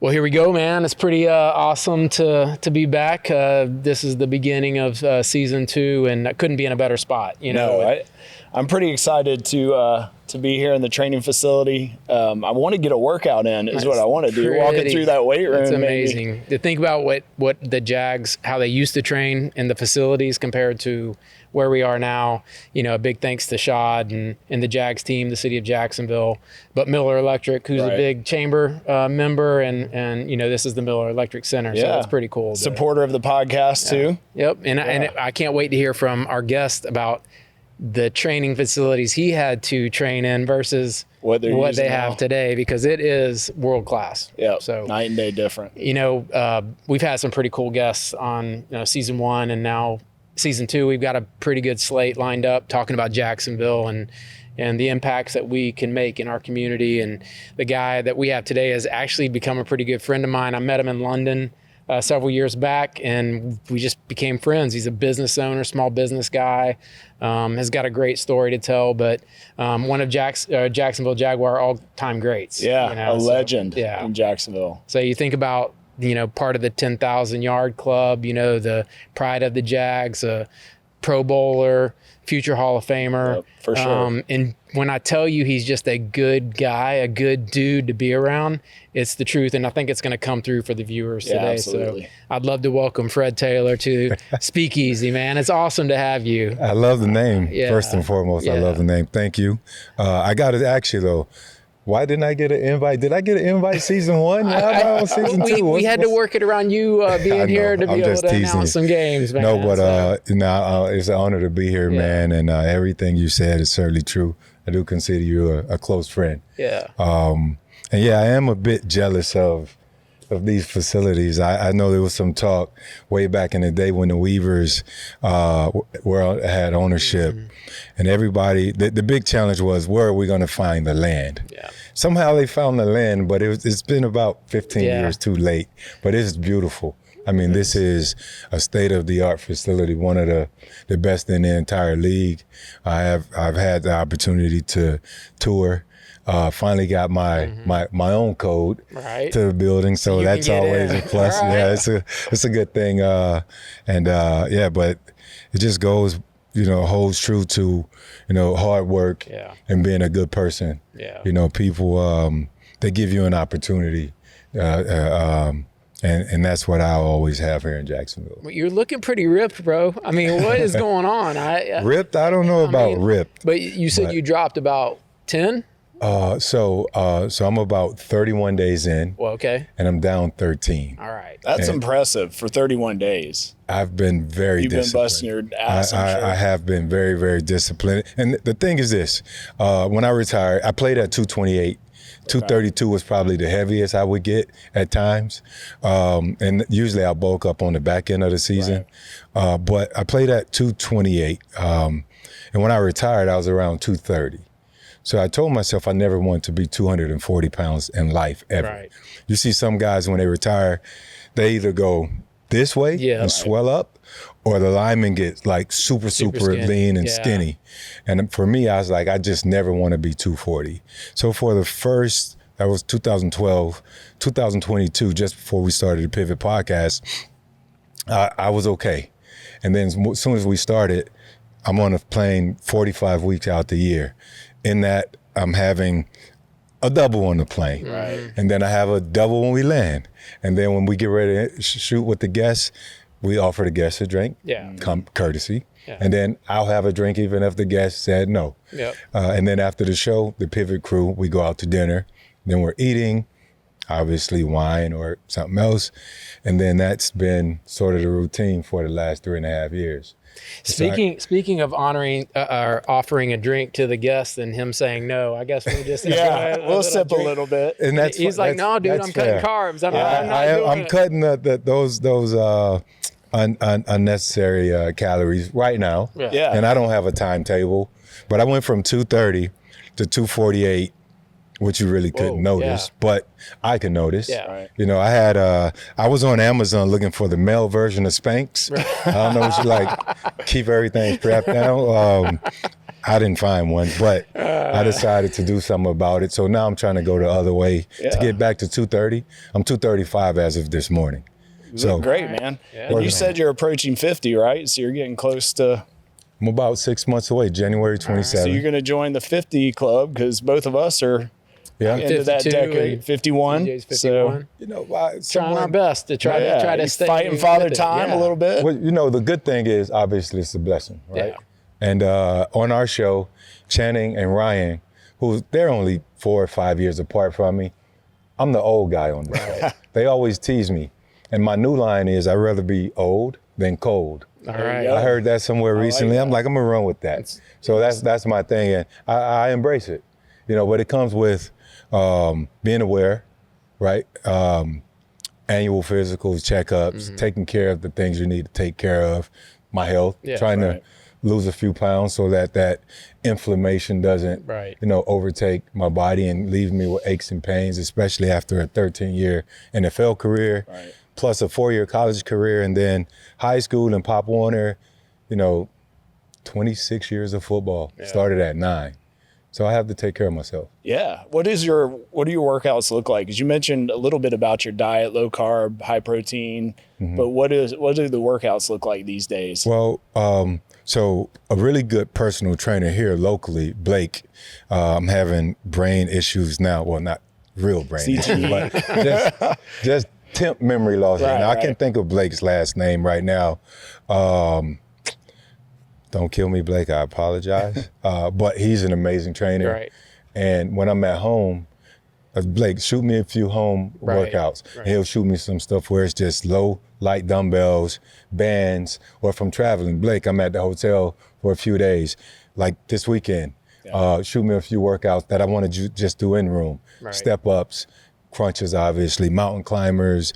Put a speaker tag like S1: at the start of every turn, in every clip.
S1: Well, here we go, man. It's pretty awesome to be back. This is the beginning of season 2, and I couldn't be in a better spot.
S2: I'm pretty excited to be here in the training facility. I want to get a workout in is what I want to do. Walking through that weight room.
S1: It's amazing. Maybe. To think about what the Jags, how they used to train in the facilities compared to where we are now. A big thanks to Shad and the Jags team, the city of Jacksonville, but Miller Electric, who's a big chamber member, and this is the Miller Electric Center, so that's pretty cool.
S2: Supporter of the podcast too.
S1: Yep, and I can't wait to hear from our guest about the training facilities he had to train in versus what they have today, because it is world class.
S2: Yeah,
S1: so
S2: night and day different.
S1: We've had some pretty cool guests on season 1, and now season 2. We've got a pretty good slate lined up talking about Jacksonville and the impacts that we can make in our community. And the guy that we have today has actually become a pretty good friend of mine. I met him in London several years back, and we just became friends. He's a business owner, small business guy, has got a great story to tell, but one of Jacksonville Jaguar all-time greats.
S2: Yeah, a legend in Jacksonville.
S1: So you think about, part of the 10,000-yard club, the pride of the Jags, a Pro Bowler, future Hall of Famer.
S2: Yep, for sure.
S1: And when I tell you he's just a good guy, a good dude to be around, it's the truth. And I think it's going to come through for the viewers today.
S2: Absolutely.
S1: So I'd love to welcome FredTaylor to Speak Easy, man. It's awesome to have you.
S3: I love the name, first and foremost. I love the name. Thank you. I got to ask you, though, why didn't I get an invite? Did I get an invite season 1? Now on season 2.
S1: We had to work it around you being here to be able to announce some games, man.
S3: No, but it's an honor to be here, man. And everything you said is certainly true. I do consider you a close friend.
S1: Yeah.
S3: And I am a bit jealous of these facilities. I know there was some talk way back in the day when the Weavers had ownership, and everybody. The big challenge was, where are we going to find the land?
S1: Yeah.
S3: Somehow they found the land, but it's been about 15 years too late. But it's beautiful. I mean, this is a state-of-the-art facility, one of the best in the entire league. I've had the opportunity to tour. Finally got my own code to the building, so that's always a plus. Right. Yeah, it's a good thing. But it just goes, holds true to, hard work and being a good person. Yeah. People, they give you an opportunity, and that's what I always have here in Jacksonville.
S1: Well, you're looking pretty ripped, bro. I mean, what is going on?
S3: Ripped? I don't know about ripped.
S1: But you said you dropped about 10?
S3: So I'm about 31 days in.
S1: Well, okay.
S3: And I'm down 13.
S1: All right.
S2: That's impressive for 31 days.
S3: I've been very disciplined.
S2: You've been busting your ass, I'm sure.
S3: I have been very, very disciplined. And the thing is this, when I retired, I played at 228. 232 was probably the heaviest I would get at times. And usually I bulk up on the back end of the season. Right. But I played at 228. And when I retired, I was around 230. So I told myself I never want to be 240 pounds in life, ever. Right. You see some guys when they retire, they either go this way and swell up, or the linemen get like super lean and skinny. And for me, I was like, I just never want to be 240. So for the first, that was 2012, 2022, just before we started the Pivot podcast, I was okay. And then as soon as we started, I'm on a plane 45 weeks out the year. In that, I'm having a double on the plane.
S1: Right.
S3: And then I have a double when we land. And then when we get ready to shoot with the guests, we offer the guests a drink, courtesy. Yeah. And then I'll have a drink even if the guest said no.
S1: Yep.
S3: And then after the show, the Pivot crew, we go out to dinner. Then we're eating, obviously wine or something else. And then that's been sort of the routine for the last 3.5 years.
S1: Speaking of honoring or offering a drink to the guest and him saying no, I guess we'll just
S2: we'll sip a little bit.
S1: And he's like, no, dude, I'm cutting carbs.
S3: I'm cutting those unnecessary calories right now. Yeah. And I don't have a timetable, but I went from 230 to 248 which you really couldn't notice, but I can notice.
S1: Yeah. Right.
S3: You know, I was on Amazon looking for the male version of Spanx. I don't know what you like, keep everything strapped down. I didn't find one, but I decided to do something about it. So now I'm trying to go the other way to get back to 230. I'm 235 as of this morning. So
S2: great, man. Yeah. And you said you're approaching 50, right? So you're getting close to.
S3: I'm about 6 months away, January 27th.
S2: So you're going to join the 50 club because both of us are into that decade, 51.
S1: 51.
S2: So,
S3: you know,
S1: trying our best to try to stay
S2: fighting father time a little bit.
S3: Well, you know, the good thing is obviously it's a blessing, right? Yeah. And on our show, Channing and Ryan, they're only 4 or 5 years apart from me. I'm the old guy on the show. They always tease me. And my new line is, I'd rather be old than cold.
S1: All right.
S3: I heard that somewhere recently. I'm like, I'm gonna run with that. So that's my thing, and I embrace it. You know, but it comes with being aware, right? Annual physicals, checkups, taking care of the things you need to take care of. My health, trying to lose a few pounds so that inflammation doesn't, overtake my body and leave me with aches and pains, especially after a 13-year NFL career. Right. Plus a 4-year college career, and then high school and Pop Warner, 26 years of football. Started at 9. So I have to take care of myself.
S2: Yeah. What do your workouts look like? Because you mentioned a little bit about your diet, low carb, high protein, but what do the workouts look like these days?
S3: Well, so a really good personal trainer here locally, Blake, I'm having brain issues now. Well, not real brain issues, but just temp memory loss. Now, I can't think of Blake's last name right now. Don't kill me, Blake. I apologize. But he's an amazing trainer. Right. And when I'm at home, Blake, shoot me a few home workouts. Right. He'll shoot me some stuff where it's just low, light dumbbells, bands, or if I'm traveling, Blake, I'm at the hotel for a few days, like this weekend. Shoot me a few workouts that I want to just do in room. Step ups, crunches, obviously, mountain climbers,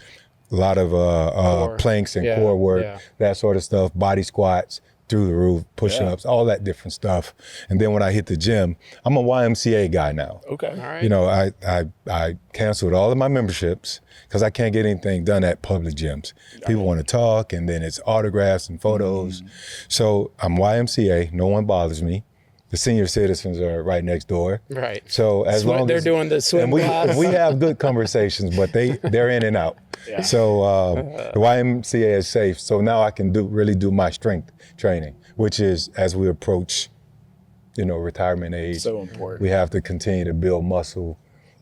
S3: a lot of planks and core work, that sort of stuff, body squats, through the roof, push-ups, all that different stuff. And then when I hit the gym, I'm a YMCA guy now.
S2: Okay. All right.
S3: You know, I canceled all of my memberships because I can't get anything done at public gyms. People want to talk, and then it's autographs and photos. So I'm YMCA, no one bothers me. The senior citizens are right next door. Right. So as long
S1: they're
S3: as
S1: doing the swim class.
S3: we have good conversations, but they're in and out. Yeah. So the YMCA is safe. So now I can really do my strength training, which is as we approach, retirement age.
S2: So important.
S3: We have to continue to build muscle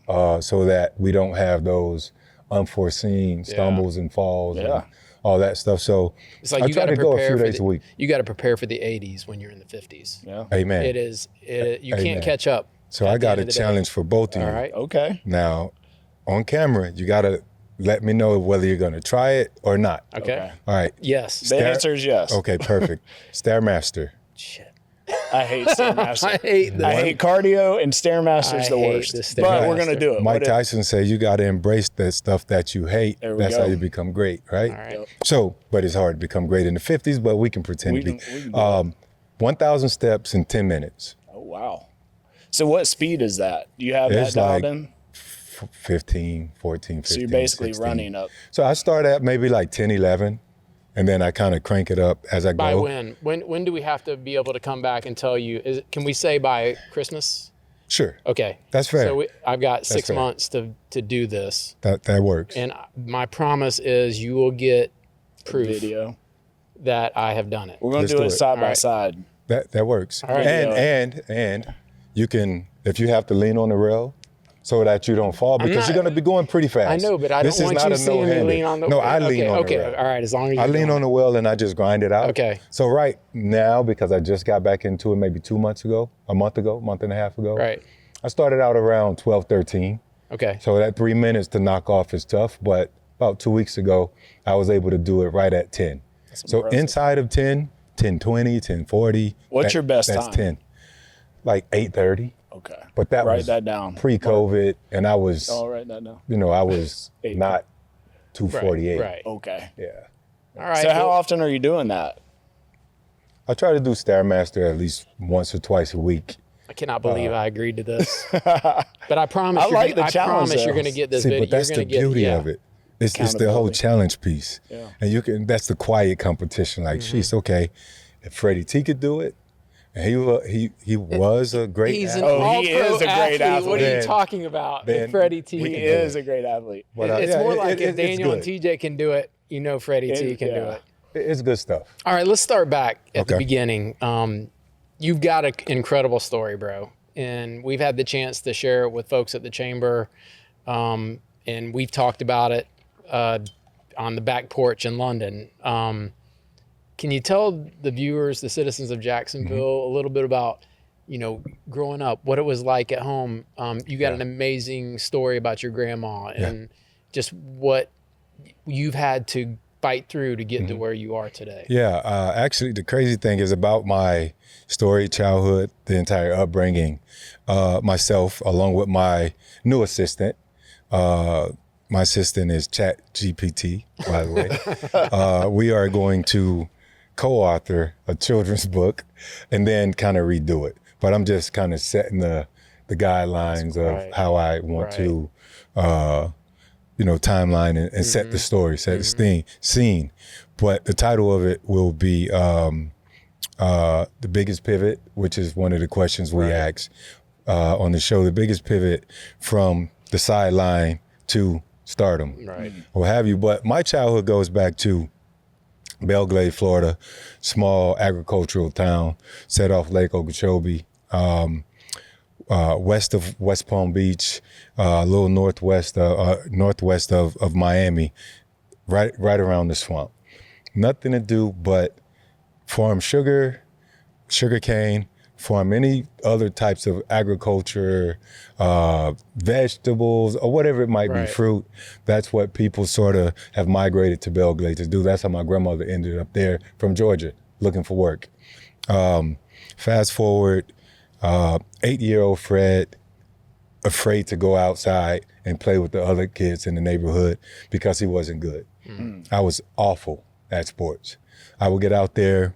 S3: so that we don't have those unforeseen stumbles and falls. And all that stuff. So
S1: it's like
S3: I try to go a few days a week.
S1: You got to prepare for the 80s when you're in the 50s.
S2: Yeah.
S3: Amen.
S1: You can't catch up.
S3: So I got a challenge for both of you.
S1: All right.
S2: Okay.
S3: Now, on camera, you got to let me know whether you're going to try it or not.
S1: Okay.
S3: All right.
S1: Yes.
S2: The answer is yes.
S3: Okay, perfect. Stairmaster.
S1: Shit.
S2: I hate Stairmaster.
S1: I
S2: hate cardio, and Stairmaster's the worst. But we're going to do it.
S3: Mike Tyson said you got to embrace that stuff that you hate. That's how you become great, right?
S1: All right.
S3: So, but it's hard to become great in the 50s, but we can pretend to be. 1,000 steps in 10 minutes.
S2: Oh, wow. So what speed is that? Do you have that dialed in?
S3: 14, 15,
S2: So you're basically
S3: 16.
S2: running up.
S3: So I start at maybe like 10, 11, and then I kind of crank it up as I go.
S1: By when? When do we have to be able to come back and tell you? Can we say by Christmas?
S3: Sure.
S1: Okay.
S3: That's fair.
S1: So I've got 6 months to do this.
S3: That works.
S1: And my promise is you will get proof
S2: video
S1: that I have done it.
S2: We're going to do it side by side.
S3: That works.
S1: All right.
S3: And you can, if you have to lean on the rail, so that you don't fall, because you're going to be going pretty fast.
S1: I know, but I don't want you seeing me lean on the wheel.
S3: No, I lean on the wheel.
S1: All right, as long as
S3: I lean on the wheel and I just grind it out.
S1: Okay.
S3: So right now, because I just got back into it maybe 2 months ago, a month and a half ago.
S1: Right.
S3: I started out around 12, 13.
S1: Okay.
S3: So that 3 minutes to knock off is tough, but about 2 weeks ago, I was able to do it right at 10. So inside of 10, 10:20, 10:40.
S2: What's your best time?
S3: That's 10. Like 8:30.
S2: Okay.
S3: But that
S2: write
S3: was
S2: that down.
S3: Pre-COVID, and I was.
S2: I'll write that down.
S3: I was not 248.
S2: Right. Okay.
S3: Yeah.
S1: All right.
S2: So how often are you doing that?
S3: I try to do Stairmaster at least once or twice a week.
S1: I cannot believe I agreed to this. But I promise you're going to get this video.
S3: But that's the beauty of it. It's the whole challenge piece.
S2: Yeah.
S3: And that's the quiet competition. Like, she's okay. If Freddie T could do it, and he was a great
S1: He's
S3: athlete.
S2: he is a great athlete.
S1: What are you talking about? If Freddie T
S2: He is a great athlete.
S3: But,
S1: it's more like if Daniel and TJ can do it, Freddie T can do it.
S3: It's good stuff.
S1: All right, let's start back at the beginning. You've got an incredible story, bro. And we've had the chance to share it with folks at the chamber. And we've talked about it on the back porch in London. Can you tell the viewers, the citizens of Jacksonville, a little bit about, growing up, what it was like at home? You got an amazing story about your grandma and just what you've had to fight through to get to where you are today.
S3: Yeah, actually, the crazy thing is about my story, childhood, the entire upbringing, myself, along with my new assistant. My assistant is ChatGPT, by the way. We are going to co-author a children's book and then kind of redo it. But I'm just kind of setting the guidelines of how I want to, timeline and set the story, set the scene. But the title of it will be The Biggest Pivot, which is one of the questions we ask on the show. The biggest pivot from the sideline to stardom, or have you. But my childhood goes back to Belgrade, Florida, small agricultural town set off Lake Okeechobee, west of West Palm Beach, a little northwest of Miami, right around the swamp. Nothing to do but farm sugarcane, farm any other types of agriculture, vegetables, or whatever it might be, fruit. That's what people sort of have migrated to Belgrade to do. That's how my grandmother ended up there from Georgia, looking for work. Fast forward, 8-year-old Fred, afraid to go outside and play with the other kids in the neighborhood because he wasn't good. I was awful at sports. I would get out there,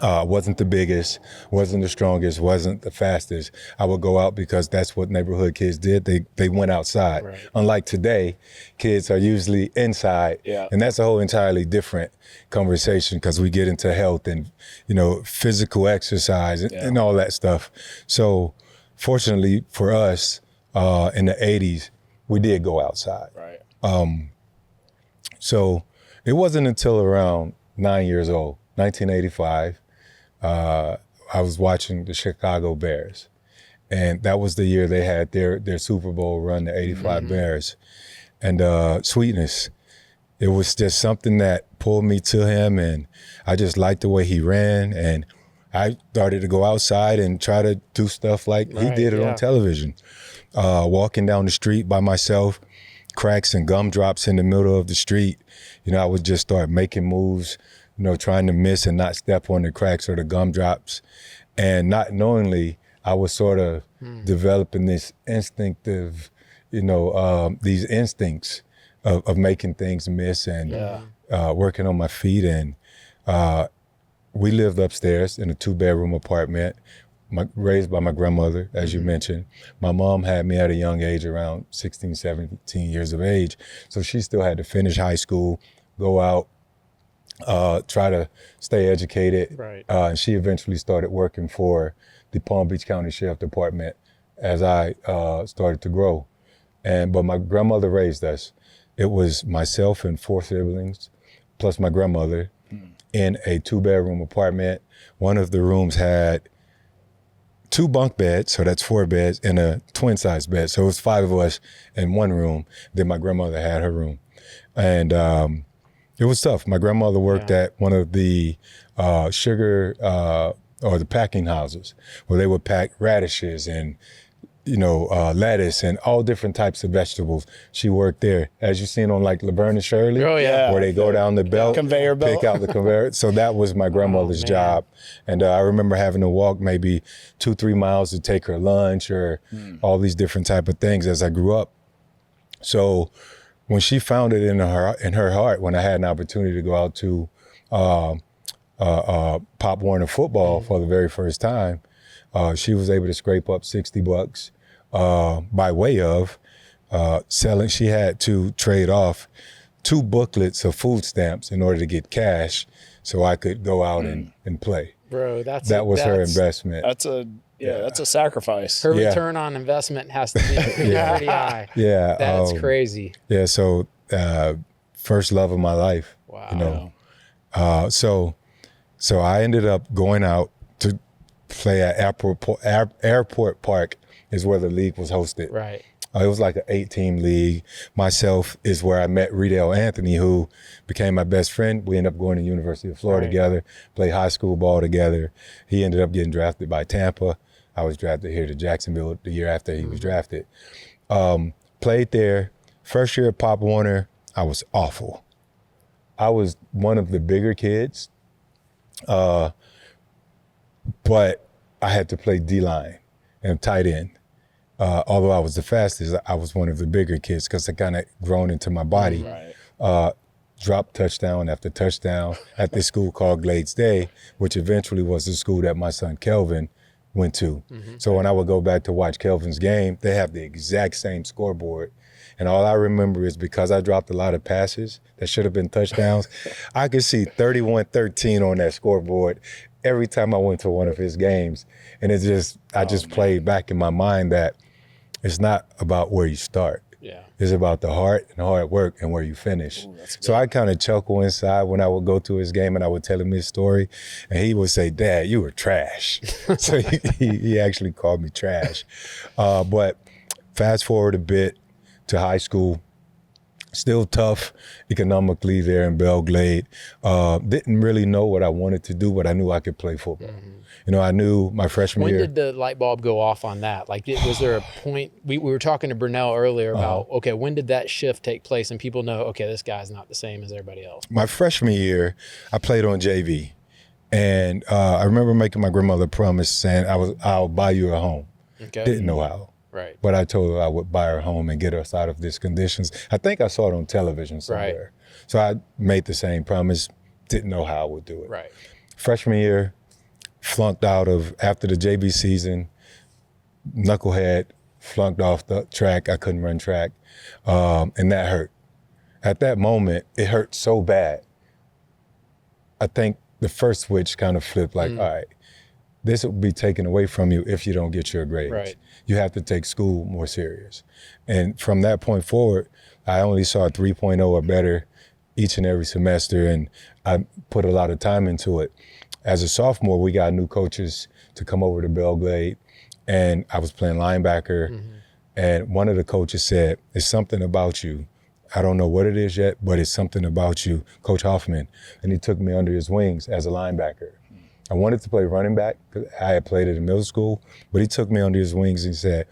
S3: wasn't the biggest, wasn't the strongest, wasn't the fastest. I would go out because that's what neighborhood kids did. They went outside. Unlike today, kids are usually inside. And that's a whole entirely different conversation because we get into health and, physical exercise and all that stuff. So fortunately for us, in the 80s, we did go outside. So it wasn't until around 9 years old, 1985, I was watching the Chicago Bears. And that was the year they had their Super Bowl run, the 85 Bears. And Sweetness, it was just something that pulled me to him, and I just liked the way he ran. And I started to go outside and try to do stuff like he did it on television. Walking down the street by myself, cracks and gumdrops in the middle of the street. I would just start making moves, trying to miss and not step on the cracks or the gumdrops. And not knowingly, I was sort of developing this instinctive, these instincts of making things miss and working on my feet. And we lived upstairs in a 2-bedroom apartment, raised by my grandmother, as you mentioned. My mom had me at a young age, around 16, 17 years of age. So she still had to finish high school, go out, try to stay educated. And she eventually started working for the Palm Beach County Sheriff Department as I started to grow. But my grandmother raised us. It was myself and 4 siblings, plus my grandmother, in a 2-bedroom apartment. One of the rooms had 2 bunk beds, so that's 4 beds, and a twin-size bed. So it was 5 of us in one room. Then my grandmother had her room. And it was tough. My grandmother worked at one of the sugar or the packing houses where they would pack radishes and lettuce and all different types of vegetables. She worked there, as you've seen on like Laverne and Shirley, where they go down the belt,
S2: conveyor belt,
S3: pick out the conveyor. So that was my grandmother's job. And I remember having to walk maybe 2-3 miles to take her lunch or all these different type of things as I grew up. So when she found it in her heart, when I had an opportunity to go out to Pop Warner football for the very first time, She was able to scrape up $60 by way of selling. She had to trade off 2 booklets of food stamps in order to get cash so I could go out and play.
S1: Bro, that's
S3: her investment.
S2: That's a sacrifice.
S1: Her return on investment has to be pretty high.
S3: Yeah.
S1: That's crazy.
S3: Yeah. So, first love of my life.
S1: Wow.
S3: You know. So I ended up going out to play at Airport Park is where the league was hosted.
S1: Right.
S3: It was like an 8-team league. Myself is where I met Riedel Anthony, who became my best friend. We ended up going to University of Florida together, played high school ball together. He ended up getting drafted by Tampa. I was drafted here to Jacksonville the year after he was drafted. Played there. First year at Pop Warner, I was awful. I was one of the bigger kids, but I had to play D-line and tight end. Although I was the fastest, I was one of the bigger kids because I kind of grown into my body.
S2: Right.
S3: Dropped touchdown after touchdown at this school called Glades Day, which eventually was the school that my son Kelvin went to. So when I would go back to watch Kelvin's game, they have the exact same scoreboard. And all I remember is because I dropped a lot of passes that should have been touchdowns, I could see 31-13 on that scoreboard every time I went to one of his games. And it just, I just played back in my mind that it's not about where you start.
S1: Yeah.
S3: It's about the heart and hard work and where you finish. So I kind of chuckle inside when I would go to his game and I would tell him his story. And he would say, "Dad, you were trash." So he actually called me trash. But fast forward a bit to high school. Still tough economically there in Belgrade. Didn't really know what I wanted to do, but I knew I could play football. You know, I knew my freshman year.
S1: When did the light bulb go off on that? Like, was there a point? We were talking to Brunell earlier about, okay, when did that shift take place and people know, okay, this guy's not the same as everybody else?
S3: My freshman year, I played on JV. And I remember making my grandmother a promise saying, I'll buy you a home.
S1: Okay.
S3: Didn't know how.
S1: Right.
S3: But I told her I would buy her home and get us out of these conditions. I think I saw it on television somewhere. Right. So I made the same promise, didn't know how I would do it.
S1: Right.
S3: Freshman year, flunked out of, after the JV season, knucklehead, flunked off the track. I couldn't run track. And that hurt. At that moment, it hurt so bad. I think the first switch kind of flipped like, all right, this will be taken away from you if you don't get your grades.
S1: Right.
S3: You have to take school more serious. And from that point forward, I only saw 3.0 or better each and every semester, and I put a lot of time into it. As a sophomore, we got new coaches to come over to Belgrade, and I was playing linebacker, and one of the coaches said, "It's something about you. I don't know what it is yet, but it's something about you, Coach Hoffman." And he took me under his wings as a linebacker. I wanted to play running back because I had played it in middle school, but he took me under his wings and said,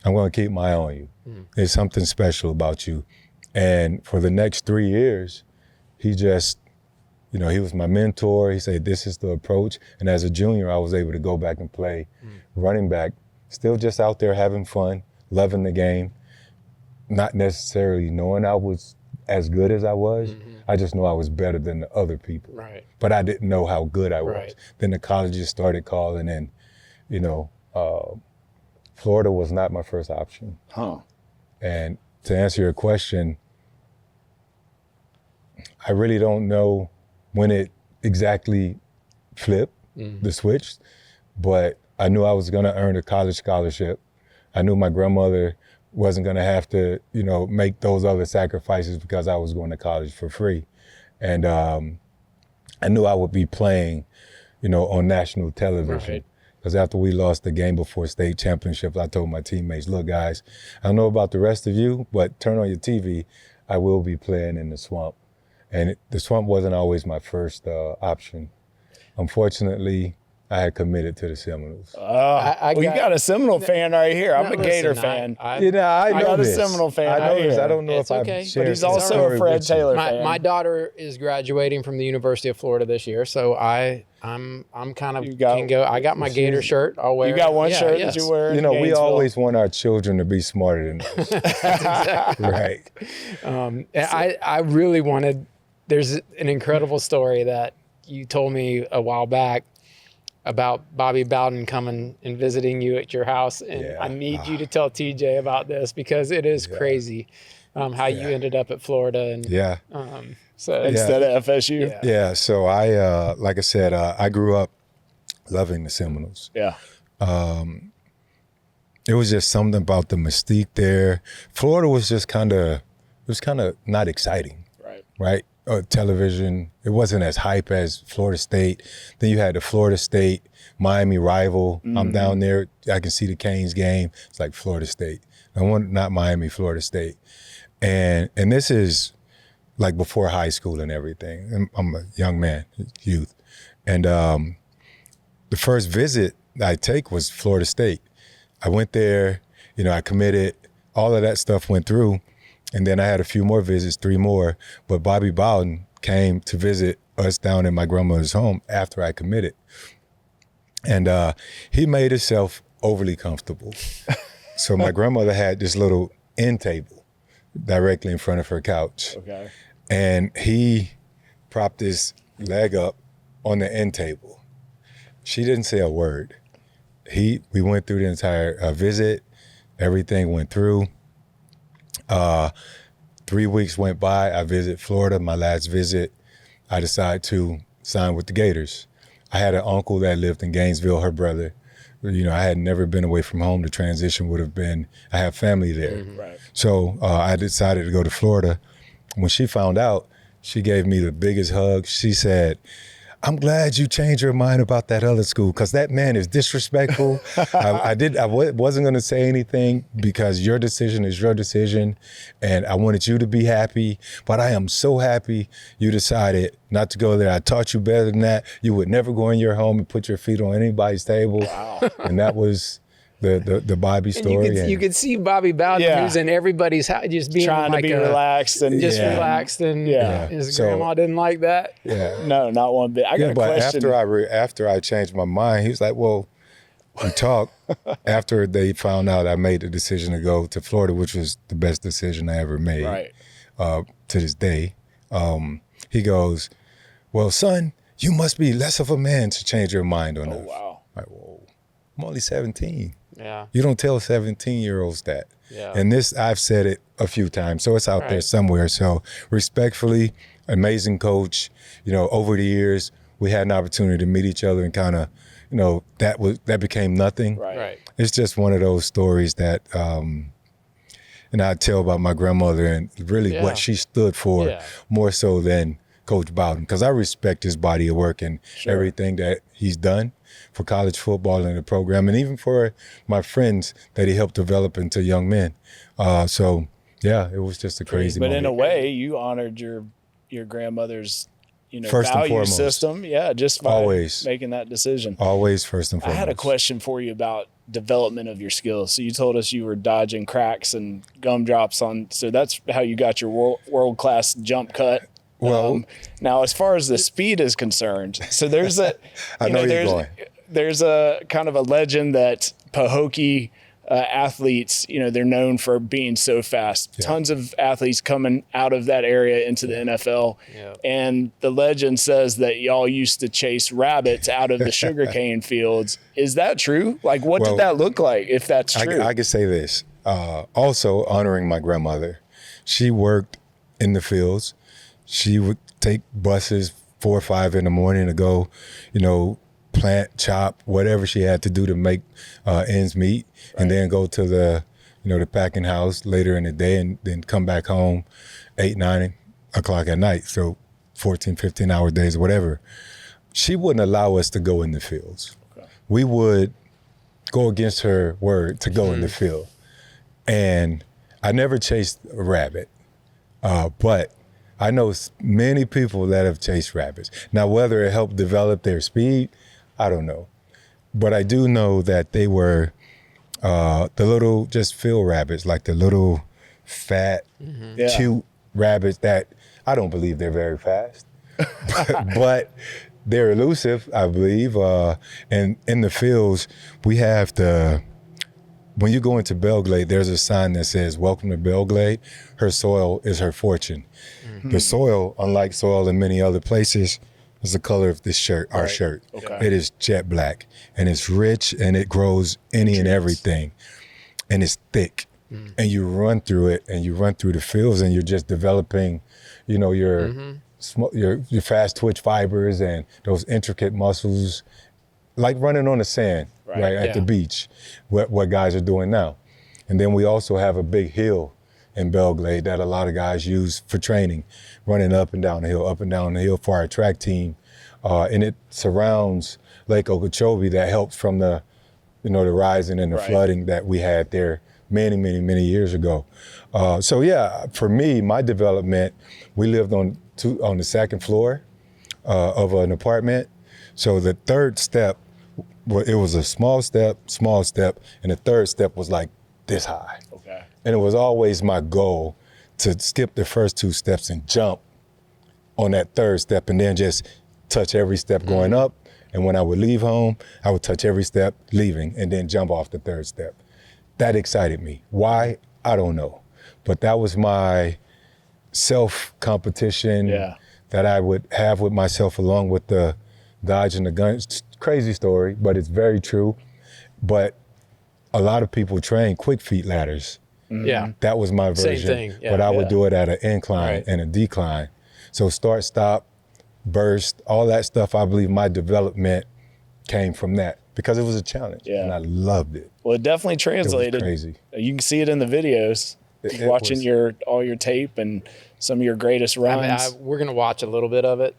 S3: "I'm going to keep my eye on you. There's something special about you." And for the next 3 years, he just, you know, he was my mentor. He said, "This is the approach." And as a junior, I was able to go back and play running back, still just out there having fun, loving the game, not necessarily knowing I was as good as I was. I just know I was better than the other people.
S1: Right.
S3: But I didn't know how good I was.
S1: Right.
S3: Then the colleges started calling, and, you know, Florida was not my first option. And to answer your question, I really don't know when it exactly flipped, the switch, but I knew I was gonna earn a college scholarship. I knew my grandmother wasn't gonna have to, you know, make those other sacrifices because I was going to college for free. And I knew I would be playing, you know, on national television. Because after we lost the game before state championships, I told my teammates, "Look, guys, I don't know about the rest of you, but turn on your TV. I will be playing in the Swamp." And the Swamp wasn't always my first option. Unfortunately, I had committed to the Seminoles.
S2: You got a Seminole fan right here. I'm a Gator
S1: fan.
S2: fan.
S3: You know, I know
S2: got a
S3: this.
S2: Seminole fan.
S3: I know
S2: right
S3: this.
S2: here.
S3: I don't know
S1: It's
S3: if
S1: okay.
S3: I've shared
S2: But he's
S3: this
S2: also
S3: story
S2: a
S3: with you.
S2: FredTaylor fan.
S1: My daughter is graduating from the University of Florida this year, so I'm kind of can go. I got my Gator shirt. I'll wear.
S2: You got one shirt
S1: yes.
S2: that you wear.
S3: You know, we
S2: Gainesville?
S3: always want our children to be smarter than us.
S1: Exactly.
S3: Right.
S1: And I really wanted. There's an incredible story that you told me a while back. about Bobby Bowden coming and visiting you at your house. And I need you to tell TJ about this because it is crazy how you ended up at Florida. And so
S2: instead of FSU.
S3: Yeah. So I, like I said, I grew up loving the Seminoles.
S2: Yeah.
S3: It was just something about the mystique there. Florida was just kind of not exciting. Right. Television, it wasn't as hype as Florida State. Then you had the Florida State Miami rival. I'm down there, I can see the Canes game. It's like Florida State. Not Miami, Florida State. And this is like before high school and everything. I'm a young man, youth. And the first visit I take was Florida State. I went there, I committed, all of that stuff went through. And then I had a few more visits, 3 more. But Bobby Bowden came to visit us down in my grandmother's home after I committed. And he made himself overly comfortable. So my grandmother had this little end table directly in front of her couch.
S2: Okay.
S3: And he propped his leg up on the end table. She didn't say a word. We went through the entire visit. Everything went through. 3 weeks went by. I visited Florida. My last visit, I decided to sign with the Gators. I had an uncle that lived in Gainesville, her brother. I had never been away from home. The transition would have been, I have family there.
S2: Right.
S3: So I decided to go to Florida. When she found out, she gave me the biggest hug. She said, I'm glad you changed your mind about that other school because that man is disrespectful. I wasn't going to say anything because your decision is your decision and I wanted you to be happy, but I am so happy you decided not to go there. I taught you better than that. You would never go in your home and put your feet on anybody's table. Wow. And that was the Bobby story.
S1: And you could see Bobby Bowden who's in everybody's house, just being
S2: trying
S1: like
S2: to be relaxed and
S1: relaxed, and his grandma didn't like that.
S3: Yeah,
S2: no, not one bit. I got a question.
S3: After I changed my mind, he was like, "Well, we talked." After they found out I made the decision to go to Florida, which was the best decision I ever made,
S2: right.
S3: To this day, he goes, "Well, son, you must be less of a man to change your mind on us."
S2: Oh wow!
S3: Like, whoa, I'm only 17.
S1: Yeah.
S3: You don't tell 17-year-olds that.
S1: Yeah.
S3: And this, I've said it a few times, so it's out there somewhere. So respectfully, amazing coach. Over the years, we had an opportunity to meet each other and kind of, that became nothing.
S2: Right.
S3: It's just one of those stories that, and I tell about my grandmother and really what she stood for more so than Coach Bowden, because I respect his body of work and everything that he's done for college football and the program, and even for my friends that he helped develop into young men. So it was just a crazy moment.
S2: But in a way, you honored your grandmother's
S3: first and
S2: value
S3: foremost.
S2: system. Yeah, just by making that decision.
S3: Always first and foremost.
S2: I had a question for you about development of your skills. So you told us you were dodging cracks and gumdrops so that's how you got your world-class jump cut.
S3: Well,
S2: now as far as the speed is concerned, so there's a, there's a kind of a legend that Pahokee athletes, they're known for being so fast. Yeah. Tons of athletes coming out of that area into the NFL. Yeah. And the legend says that y'all used to chase rabbits out of the sugarcane fields. Is that true? Like, what did that look like, if that's true?
S3: I could say this. Also honoring my grandmother. She worked in the fields. She would take buses 4 or 5 in the morning to go, plant, chop, whatever she had to do to make ends meet, and then go to the packing house later in the day and then come back home 8, 9 o'clock at night. So 14, 15-hour days or whatever. She wouldn't allow us to go in the fields. Okay. We would go against her word to go in the field. And I never chased a rabbit, but I know many people that have chased rabbits. Now, whether it helped develop their speed, I don't know. But I do know that they were the little just field rabbits, like the little fat, cute rabbits that I don't believe they're very fast. but they're elusive, I believe. And in the fields, we have when you go into Belglade, there's a sign that says, "Welcome to Belglade. Her soil is her fortune." Mm-hmm. The soil, unlike soil in many other places, It's the color of this shirt, our shirt.
S2: Okay.
S3: It is jet black, and it's rich, and it grows any and everything, and it's thick. And you run through it, and you run through the fields, and you're just developing, you know, your fast twitch fibers and those intricate muscles, like running on the sand, right at the beach, what guys are doing now. And then we also have a big hill in Belgrade that a lot of guys use for training, running up and down the hill for our track team. And it surrounds Lake Okeechobee that helps from the, you know, the rising and the flooding that we had there many years ago. So yeah, for me, my development, we lived on the second floor of an apartment. So the third step, it was a small step, and the third step was like this high.
S2: Okay.
S3: And it was always my goal to skip the first 2 steps and jump on that third step, and then just touch every step going up. And when I would leave home, I would touch every step leaving and then jump off the third step. That excited me. Why? I don't know. But that was my self-competition that I would have with myself, along with the dodging the gun. It's a crazy story, but it's very true. But a lot of people train quick feet ladders.
S1: Yeah.
S3: That was my version.
S1: Same thing. Yeah.
S3: But I would do it at an incline and a decline. So start, stop, burst, all that stuff, I believe my development came from that because it was a challenge and I loved it.
S2: Well, it definitely translated.
S3: It was crazy.
S2: You can see it in the videos, watching all your tape and some of your greatest runs.
S1: We're going to watch a little bit of it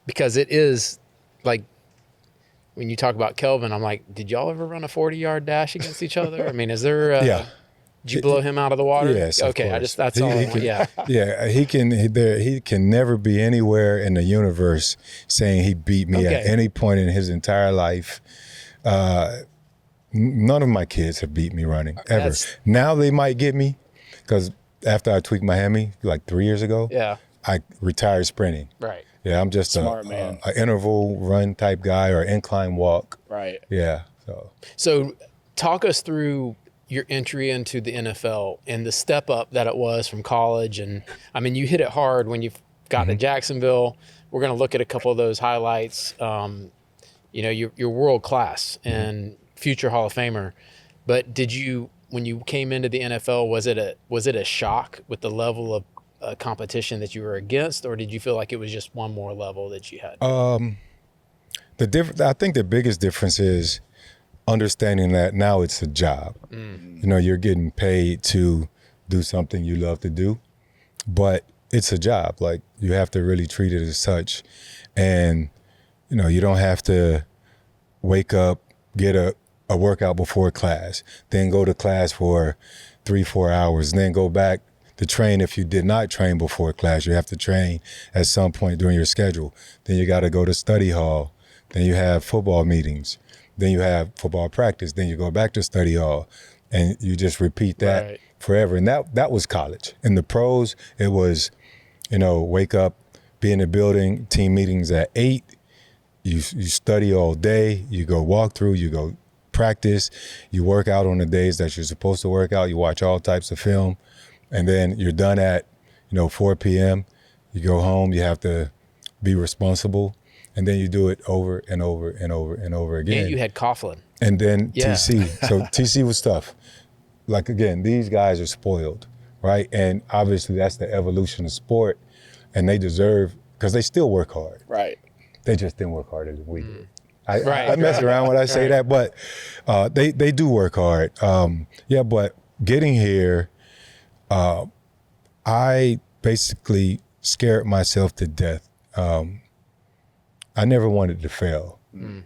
S1: because it is like, when you talk about Kelvin, I'm like, did y'all ever run a 40-yard dash against each other? I mean, is there? Did you blow him out of the water?
S3: Yes.
S1: Okay. That's all.
S3: Yeah. He can never be anywhere in the universe saying he beat me at any point in his entire life. None of my kids have beat me running ever. Now they might get me because after I tweaked my hammy like 3 years ago, I retired sprinting.
S1: Right.
S3: Yeah, I'm just an interval run type guy or incline walk.
S2: Right.
S3: Yeah.
S1: So talk us through your entry into the NFL and the step up that it was from college. And I mean, you hit it hard when you got to Jacksonville. We're going to look at a couple of those highlights. You know, you're world class and future Hall of Famer. But when you came into the NFL, was it a shock with the level of competition that you were against, or did you feel like it was just one more level that you had? I
S3: think the biggest difference is understanding that now it's a job. You know, you're getting paid to do something you love to do, but it's a job. Like, you have to really treat it as such. And, you know, you don't have to wake up, get a workout before class, then go to class for 3-4 hours, and then go back to train. If you did not train before class, you have to train at some point during your schedule. Then you got to go to study hall. Then you have football meetings. Then you have football practice. Then you go back to study hall, and you just repeat that forever. And that was college. In the pros, it was, you know, wake up, be in the building, team meetings at 8. You study all day. You go walk through. You go practice. You work out on the days that you're supposed to work out. You watch all types of film. And then you're done at, 4 p.m. You go home, you have to be responsible. And then you do it over and over and over and over again.
S1: And you had Coughlin.
S3: And then TC. So TC was tough. Like, again, these guys are spoiled, right? And obviously that's the evolution of sport. And they deserve, because they still work hard.
S2: Right.
S3: They just didn't work harder than we did. I mess around when I say that, but they do work hard. But getting here, I basically scared myself to death. I never wanted to fail.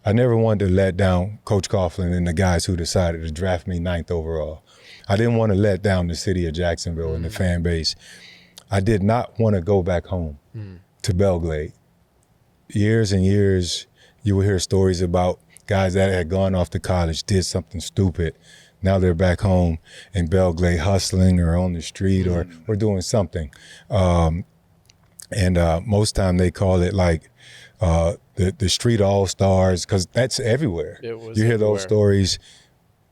S3: I never wanted to let down Coach Coughlin and the guys who decided to draft me 9th overall. I didn't want to let down the city of Jacksonville and the fan base. I did not want to go back home to Belgrade. Years and years, you would hear stories about guys that had gone off to college, did something stupid. Now they're back home in Belgrade hustling or on the street or doing something. And most time they call it like the street all-stars, because that's everywhere.
S1: It was
S3: you hear those stories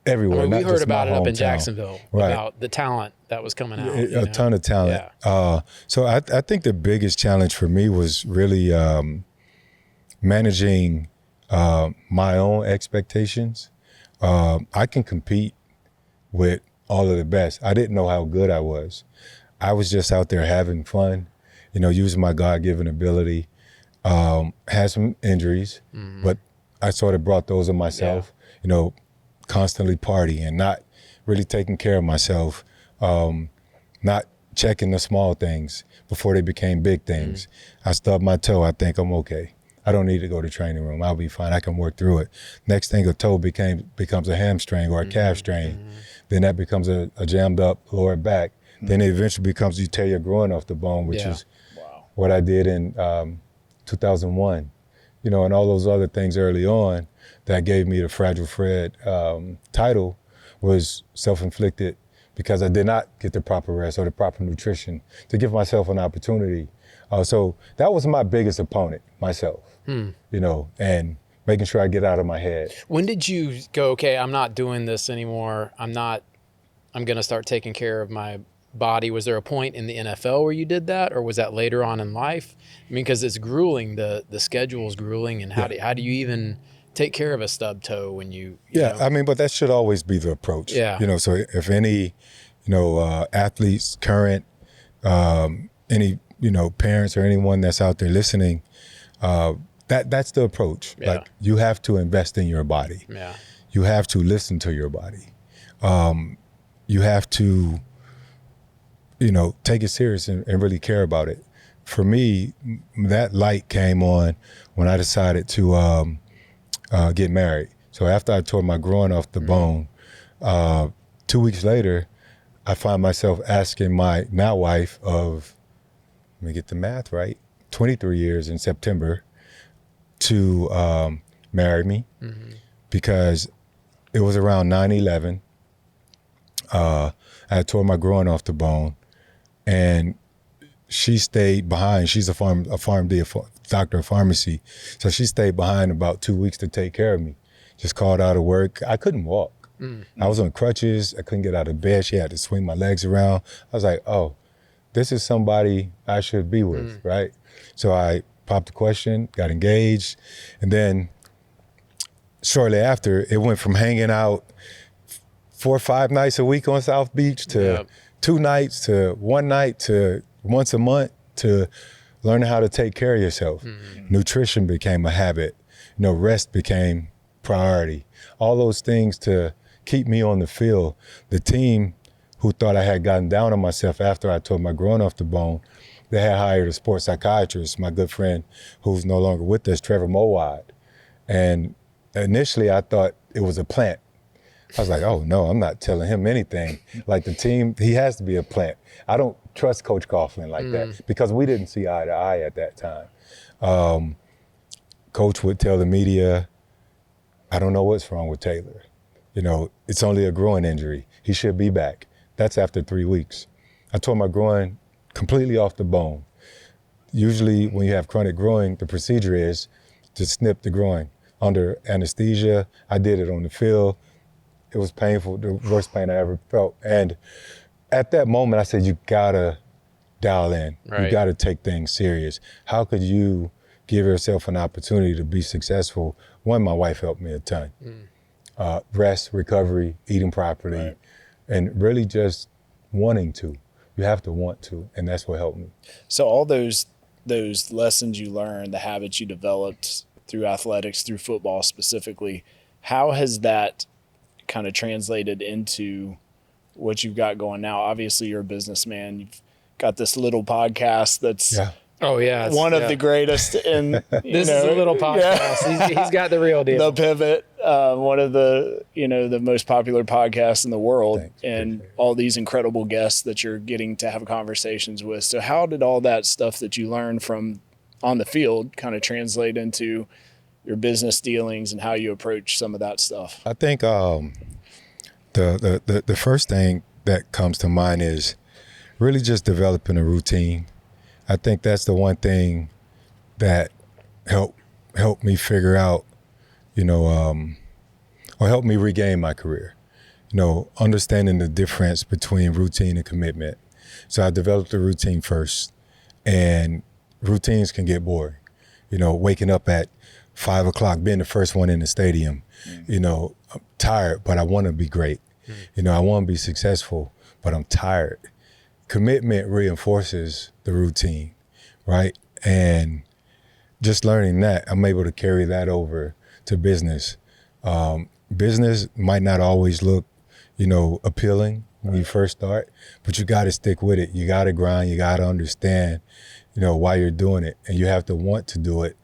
S3: everywhere.
S1: I mean, we
S3: not
S1: heard
S3: just
S1: about
S3: my
S1: it up in
S3: hometown.
S1: Jacksonville,
S3: Right.
S1: about the talent that was coming out.
S3: A ton of talent.
S1: Yeah.
S3: So I think the biggest challenge for me was really managing my own expectations. I can compete with all of the best. I didn't know how good I was. I was just out there having fun, using my God-given ability. Had some injuries, but I sort of brought those on myself, constantly partying, not really taking care of myself, not checking the small things before they became big things. I stubbed my toe. I think I'm okay. I don't need to go to training room. I'll be fine. I can work through it. Next thing, a toe becomes a hamstring or a calf strain. Then that becomes a jammed up lower back. Then it eventually becomes you tear your groin off the bone, which is what I did in 2001. And all those other things early on that gave me the Fragile Fred title was self-inflicted because I did not get the proper rest or the proper nutrition to give myself an opportunity. So that was my biggest opponent, myself, and making sure I get out of my head.
S1: When did you go, okay, I'm not doing this anymore. I'm going to start taking care of my body? Was there a point in the NFL where you did that, or was that later on in life? I mean, because it's grueling, the schedule is grueling, and how do you even take care of a stub toe when you know?
S3: I mean, but that should always be the approach.
S1: Yeah.
S3: So if any, athletes, current, any, parents or anyone that's out there listening, that's the approach.
S1: Yeah.
S3: Like, you have to invest in your body.
S1: Yeah.
S3: You have to listen to your body. You have to, take it serious and really care about it. For me, that light came on when I decided to get married. So after I tore my groin off the bone, 2 weeks later, I find myself asking my now wife of, let me get the math right, 23 years in September, to marry me, because it was around 9/11. I tore my groin off the bone, and she stayed behind. She's a PharmD, doctor of pharmacy. So she stayed behind about 2 weeks to take care of me. Just called out of work. I couldn't walk. I was on crutches. I couldn't get out of bed. She had to swing my legs around. I was like, oh, this is somebody I should be with, right? So I popped the question, got engaged. And then shortly after, it went from hanging out 4 or 5 nights a week on South Beach to 2 nights to 1 night to once a month to learning how to take care of yourself. Nutrition became a habit. Rest became priority. All those things to keep me on the field. The team who thought I had gotten down on myself after I tore my groin off the bone, they had hired a sports psychiatrist, my good friend who's no longer with us, Trevor Mowad. And initially I thought it was a plant. I was like, oh no, I'm not telling him anything. Like, the team, he has to be a plant. I don't trust Coach Coughlin like that, because we didn't see eye to eye at that time. Coach would tell the media, I don't know what's wrong with Taylor. It's only a groin injury. He should be back. That's after 3 weeks. I tore my groin completely off the bone. Usually when you have chronic groin, the procedure is to snip the groin under anesthesia. I did it on the field. It was painful, the worst pain I ever felt. And at that moment, I said, you gotta dial in.
S1: Right.
S3: You gotta take things serious. How could you give yourself an opportunity to be successful? One, my wife helped me a ton. Rest, recovery, eating properly, and really just wanting to. You have to want to, and that's what helped me.
S2: So all those lessons you learned, the habits you developed through athletics, through football specifically, how has that kind of translated into what you've got going now? Obviously, you're a businessman. You've got this little podcast that's one of the greatest in
S1: this is a little podcast. He's got the real deal.
S2: The Pivot, one of the the most popular podcasts in the world.
S3: Thanks.
S2: And all these incredible guests that you're getting to have conversations with. So how did all that stuff that you learned from on the field kind of translate into your business dealings and how you approach some of that stuff?
S3: I think the first thing that comes to mind is really just developing a routine. I think that's the one thing that helped me figure out, or helped me regain my career. understanding the difference between routine and commitment. So I developed the routine first, and routines can get boring. Waking up at 5 o'clock, being the first one in the stadium, I'm tired, but I want to be great. I want to be successful, but I'm tired. Commitment reinforces the routine, right? And just learning that, I'm able to carry that over to business. Business might not always look, appealing when you first start, but you got to stick with it. You got to grind. You got to understand, why you're doing it, and you have to want to do it,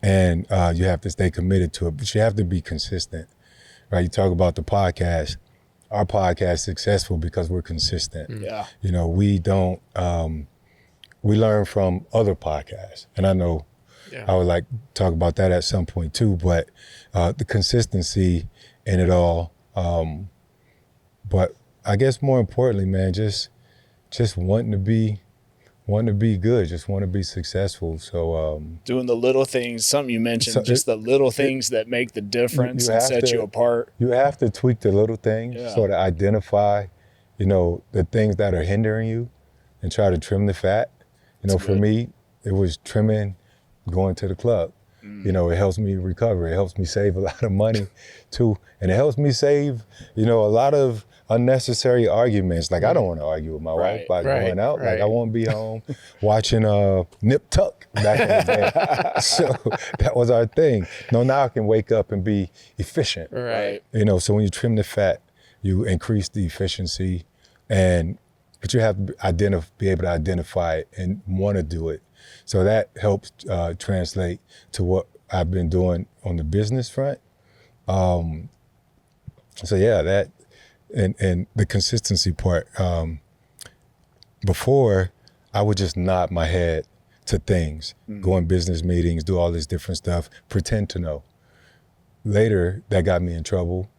S3: and you have to stay committed to it. But you have to be consistent, right? You talk about the podcast. Our podcast is successful because we're consistent.
S2: Yeah.
S3: We don't. We learn from other podcasts, and I know I would like to talk about that at some point too. But the consistency in it all. But I guess more importantly, man, just wanting to be good, just want to be successful. So
S2: doing the little things, something you mentioned, the little things that make the difference and set you apart.
S3: You have to tweak the little things, sort of identify, the things that are hindering you, and try to trim the fat. For me, it was trimming going to the club. It helps me recover. It helps me save a lot of money too. And it helps me save, a lot of unnecessary arguments. Like I don't want to argue with my wife by going out. Like I want to be home watching Nip Tuck back in the day. So that was our thing. Now I can wake up and be efficient.
S2: Right.
S3: So when you trim the fat, you increase the efficiency, but you have to be able to identify it and want to do it. So that helps translate to what I've been doing on the business front. That and the consistency part. Before, I would just nod my head to things, go in business meetings, do all this different stuff, pretend to know. Later, that got me in trouble.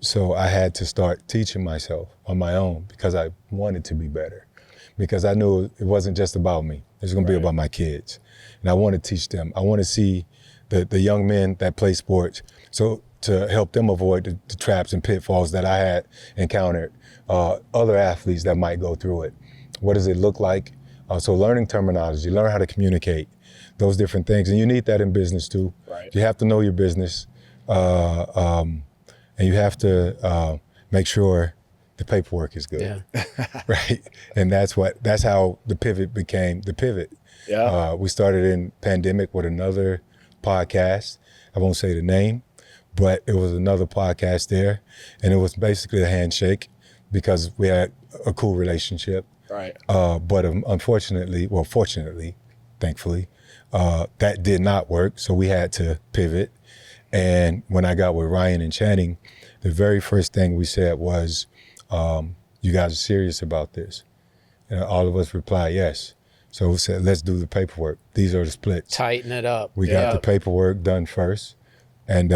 S3: So I had to start teaching myself on my own because I wanted to be better. Because I knew it wasn't just about me. It's going to be about my kids. And I want to teach them. I want to see the young men that play sports. So to help them avoid the traps and pitfalls that I had encountered, other athletes that might go through it. What does it look like? So learning terminology, learn how to communicate, those different things. And you need that in business too.
S2: Right.
S3: You have to know your business. And you have to make sure the paperwork is good, right? And that's how the pivot became the pivot.
S2: Yeah.
S3: We started in pandemic with another podcast. I won't say the name, but it was another podcast there, and it was basically a handshake because we had a cool relationship.
S2: Right.
S3: But fortunately, thankfully, that did not work. So we had to pivot. And when I got with Ryan and Channing, the very first thing we said was, you guys are serious about this? And all of us replied, yes. So we said, let's do the paperwork. These are the splits.
S1: Tighten it up.
S3: We got the paperwork done first. And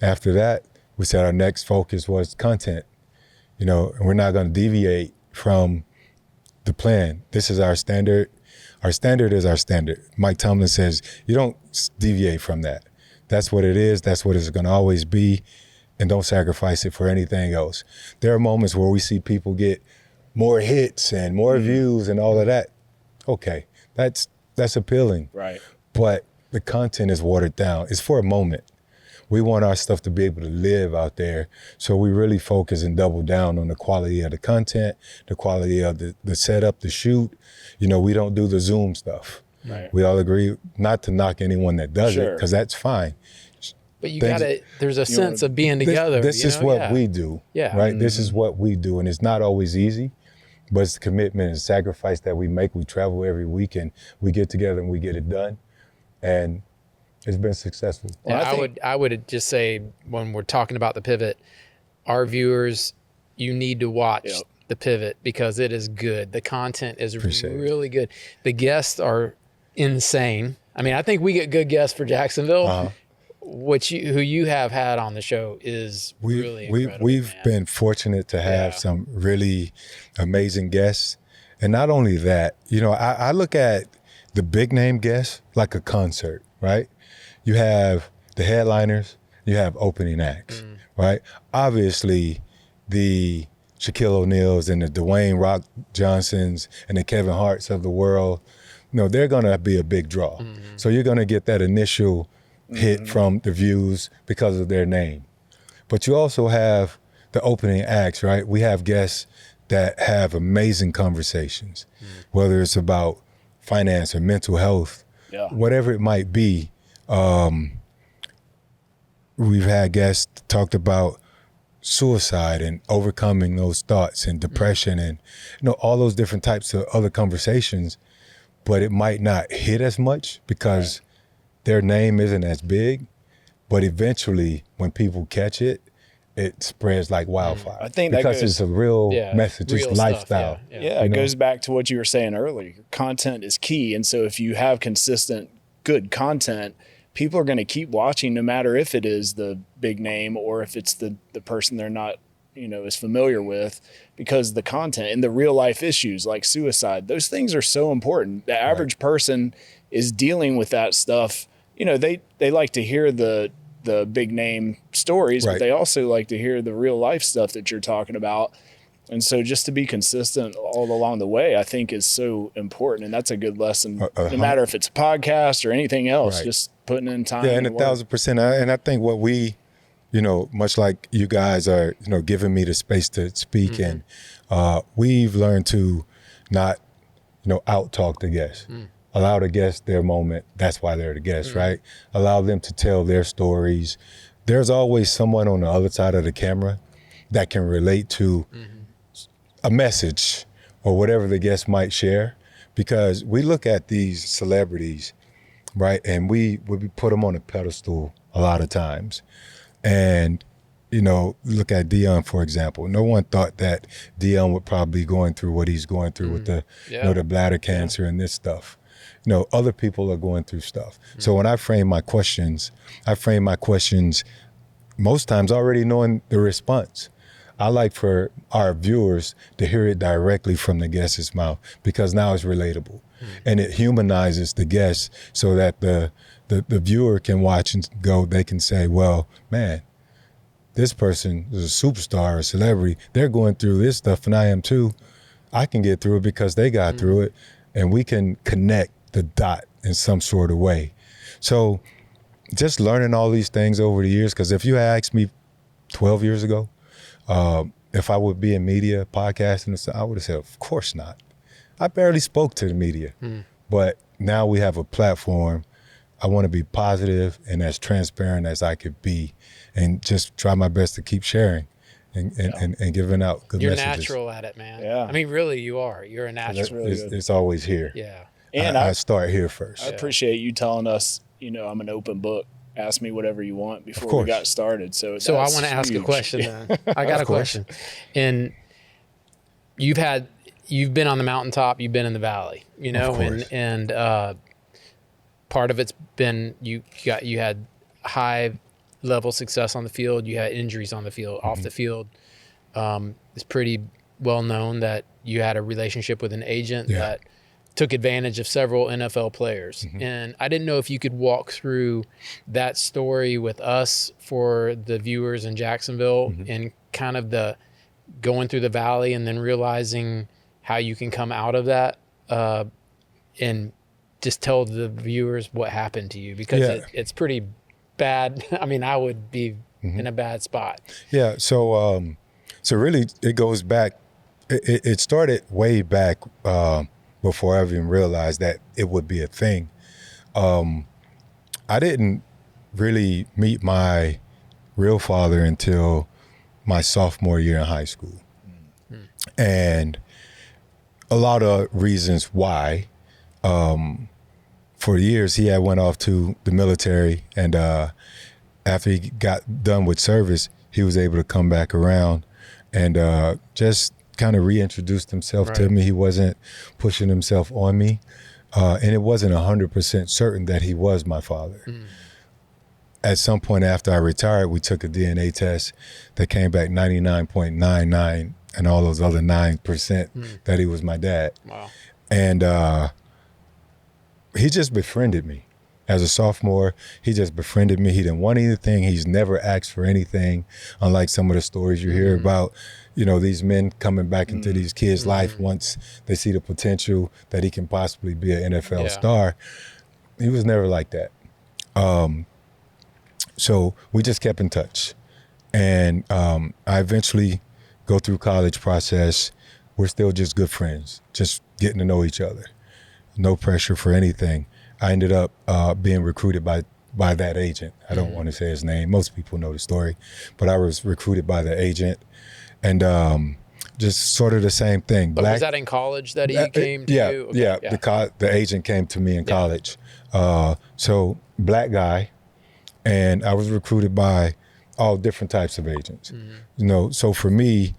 S3: after that, we said our next focus was content. And we're not going to deviate from the plan. This is our standard. Our standard is our standard. Mike Tomlin says, you don't deviate from that. That's what it is. That's what it's going to always be. And don't sacrifice it for anything else. There are moments where we see people get more hits and more views and all of that. Okay, that's appealing.
S2: Right.
S3: But the content is watered down. It's for a moment. We want our stuff to be able to live out there. So we really focus and double down on the quality of the content, the quality of the setup, the shoot. We don't do the Zoom stuff.
S2: Right.
S3: We all agree not to knock anyone that does it, because that's fine.
S1: But there's a sense of being together.
S3: This is what we do.
S1: Yeah.
S3: Right? Mm-hmm. This is what we do. And it's not always easy, but it's the commitment and sacrifice that we make. We travel every week and we get together and we get it done. And it's been successful.
S1: Well, I would just say, when we're talking about the pivot, our viewers, you need to watch the pivot because it is good. The content is really good. The guests are insane. I mean, I think we get good guests for Jacksonville. Uh-huh. Who you have had on the show is really incredible.
S3: We've been fortunate to have some really amazing guests. And not only that, I look at the big name guests like a concert, right? You have the headliners, you have opening acts, right? Obviously, the Shaquille O'Neals and the Dwayne Rock Johnsons and the Kevin Harts of the world, they're going to be a big draw. So you're going to get that initial hit from the views because of their name. But you also have the opening acts, right? We have guests that have amazing conversations, whether it's about finance or mental health, whatever it might be. We've had guests talked about suicide and overcoming those thoughts and depression and all those different types of other conversations, but it might not hit as much because their name isn't as big. But eventually, when people catch it, it spreads like wildfire. I think because it's a real message, it's lifestyle.
S2: It goes back to what you were saying earlier. Content is key, and so if you have consistent, good content, people are going to keep watching, no matter if it is the big name or if it's the person they're not, as familiar with, because the content and the real life issues like suicide, those things are so important. The average person is dealing with that stuff. They like to hear the big name stories, but they also like to hear the real life stuff that you're talking about. And so just to be consistent all along the way, I think is so important. And that's a good lesson, no matter if it's a podcast or anything else, just putting in time.
S3: Yeah, and 1,000%. And I think what we, much like you guys are, giving me the space to speak, and we've learned to not, out-talk the guests. Allow the guests their moment. That's why they're the guests, right? Allow them to tell their stories. There's always someone on the other side of the camera that can relate to a message or whatever the guest might share, because we look at these celebrities, right? And we put them on a pedestal a lot of times. And, look at Dion, for example. No one thought that Dion would probably be going through what he's going through with the, the bladder cancer and this stuff. Other people are going through stuff. So when I frame my questions most times already knowing the response. I like for our viewers to hear it directly from the guest's mouth, because now it's relatable and it humanizes the guest, so that the viewer can watch and go, they can say, well, man, this person is a superstar or a celebrity. They're going through this stuff and I am too. I can get through it because they got through it, and we can connect the dot in some sort of way. So just learning all these things over the years, because if you had asked me 12 years ago, if I would be in media, podcasting, I would have said, of course not. I barely spoke to the media. But now we have a platform. I want to be positive and as transparent as I could be, and just try my best to keep sharing and giving out good messages. You're
S1: natural at it, man. Yeah. I mean, really, you are. You're a natural.
S2: That's really good.
S3: It's always here.
S1: Yeah.
S3: And I start here first.
S2: I appreciate you telling us, I'm an open book. Ask me whatever you want before we got started. So I
S1: want to ask a question then. I got a question. And you've been on the mountaintop, you've been in the valley, and part of it's been you had high level success on the field, you had injuries on the field, off the field. It's pretty well known that you had a relationship with an agent that took advantage of several NFL players. And I didn't know if you could walk through that story with us for the viewers in Jacksonville, and kind of the going through the valley and then realizing how you can come out of that, and just tell the viewers what happened to you, because it's pretty bad. I mean, I would be in a bad spot.
S3: Yeah. So really it goes back. It started way back, before I even realized that it would be a thing. I didn't really meet my real father until my sophomore year in high school. And a lot of reasons why. For years, he had went off to the military, and after he got done with service, he was able to come back around and just kind of reintroduced himself to me. He wasn't pushing himself on me, and it wasn't 100% certain that he was my father. At some point after I retired, we took a DNA test that came back 99.99 and all those other 9% that he was my dad. Wow. And he just befriended me. as a sophomore, he just befriended me. He didn't want anything. He's never asked for anything, unlike some of the stories you hear about, these men coming back into these kids' life once they see the potential that he can possibly be an NFL star. He was never like that. So we just kept in touch. And I eventually go through college process. We're still just good friends, just getting to know each other. No pressure for anything. I ended up being recruited by that agent. I don't want to say his name. Most people know the story, but I was recruited by the agent, and just sort of the same thing.
S1: But was that in college that he came to you? Okay,
S3: yeah. The agent came to me in college. So black guy, and I was recruited by all different types of agents. So for me,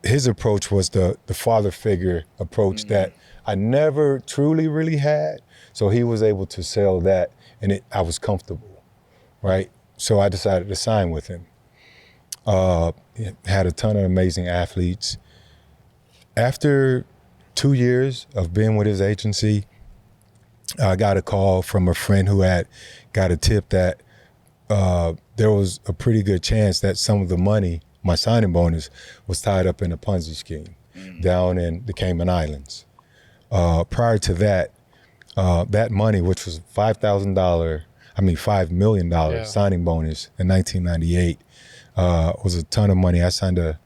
S3: his approach was the father figure approach that I never truly really had. So he was able to sell that, and I was comfortable, right? So I decided to sign with him. Had a ton of amazing athletes. After 2 years of being with his agency, I got a call from a friend who had got a tip that there was a pretty good chance that some of the money, my signing bonus, was tied up in a Ponzi scheme down in the Cayman Islands. Prior to that, that money, which was $5 million signing bonus in 1998, was a ton of money. I signed a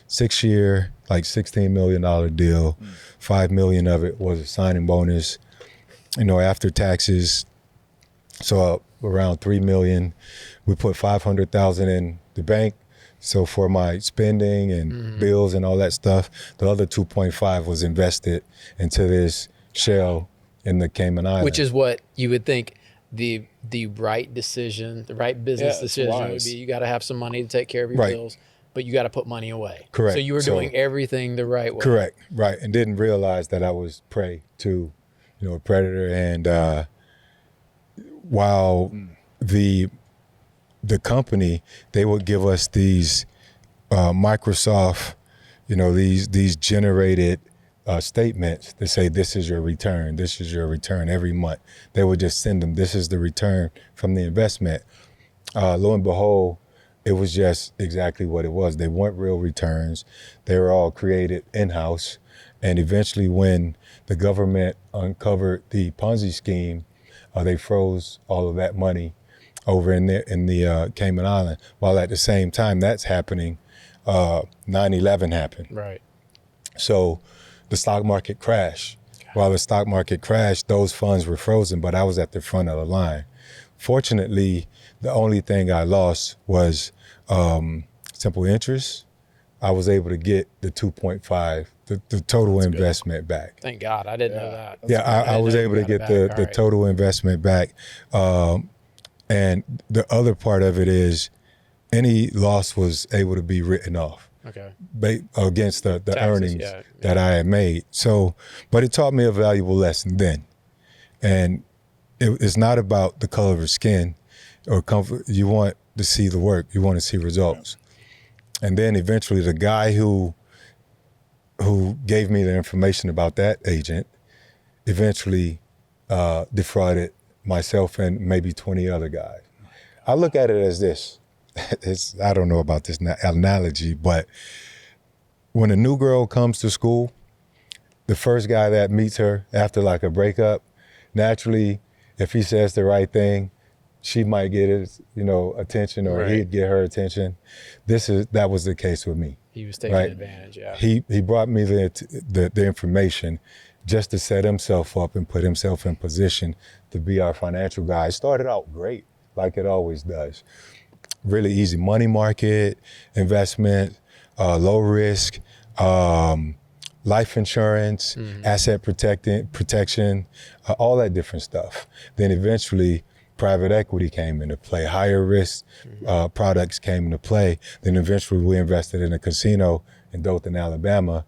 S3: 6-year, like $16 million deal. $5 million of it was a signing bonus, after taxes. So around $3 million. We put $500,000 in the bank. So for my spending and bills and all that stuff, the other 2.5 was invested into this shell in the Cayman Islands.
S1: Which is what you would think the right decision, the right business decision would be. You got to have some money to take care of your bills, but you got to put money away.
S3: Correct.
S1: So you were doing everything the right way.
S3: Correct. Right. And didn't realize that I was prey to, a predator. And while the company, they would give us these Microsoft, these generated statements to say, this is your return every month. They would just send them, this is the return from the investment. Lo and behold, it was just exactly what it was. They weren't real returns. They were all created in-house. And eventually when the government uncovered the Ponzi scheme, they froze all of that money over in the Cayman Island. While at the same time that's happening, 9/11 happened.
S1: Right.
S3: So the stock market crashed. While the stock market crashed, those funds were frozen, but I was at the front of the line. Fortunately, the only thing I lost was simple interest. I was able to get the 2.5, the total investment back.
S1: Thank God. I didn't know that.
S3: I was able to get the total investment back. And the other part of it is any loss was able to be written off.
S1: Okay.
S3: Against the taxes, earnings that I had made. So, but it taught me a valuable lesson then. And it's not about the color of your skin or comfort. You want to see the work. You want to see results. And then eventually the guy who gave me the information about that agent eventually defrauded myself and maybe 20 other guys. I look at it as this. I don't know about this analogy, but when a new girl comes to school, the first guy that meets her after like a breakup, naturally, if he says the right thing, she might get his, attention, or he'd get her attention. That was the case with me.
S1: He was taking advantage. Yeah.
S3: He brought me the information just to set himself up and put himself in position to be our financial guy. It started out great, like it always does. Really easy money market, investment, low risk, life insurance, asset protection, all that different stuff. Then eventually private equity came into play, higher risk products came into play. Then eventually we invested in a casino in Dothan, Alabama.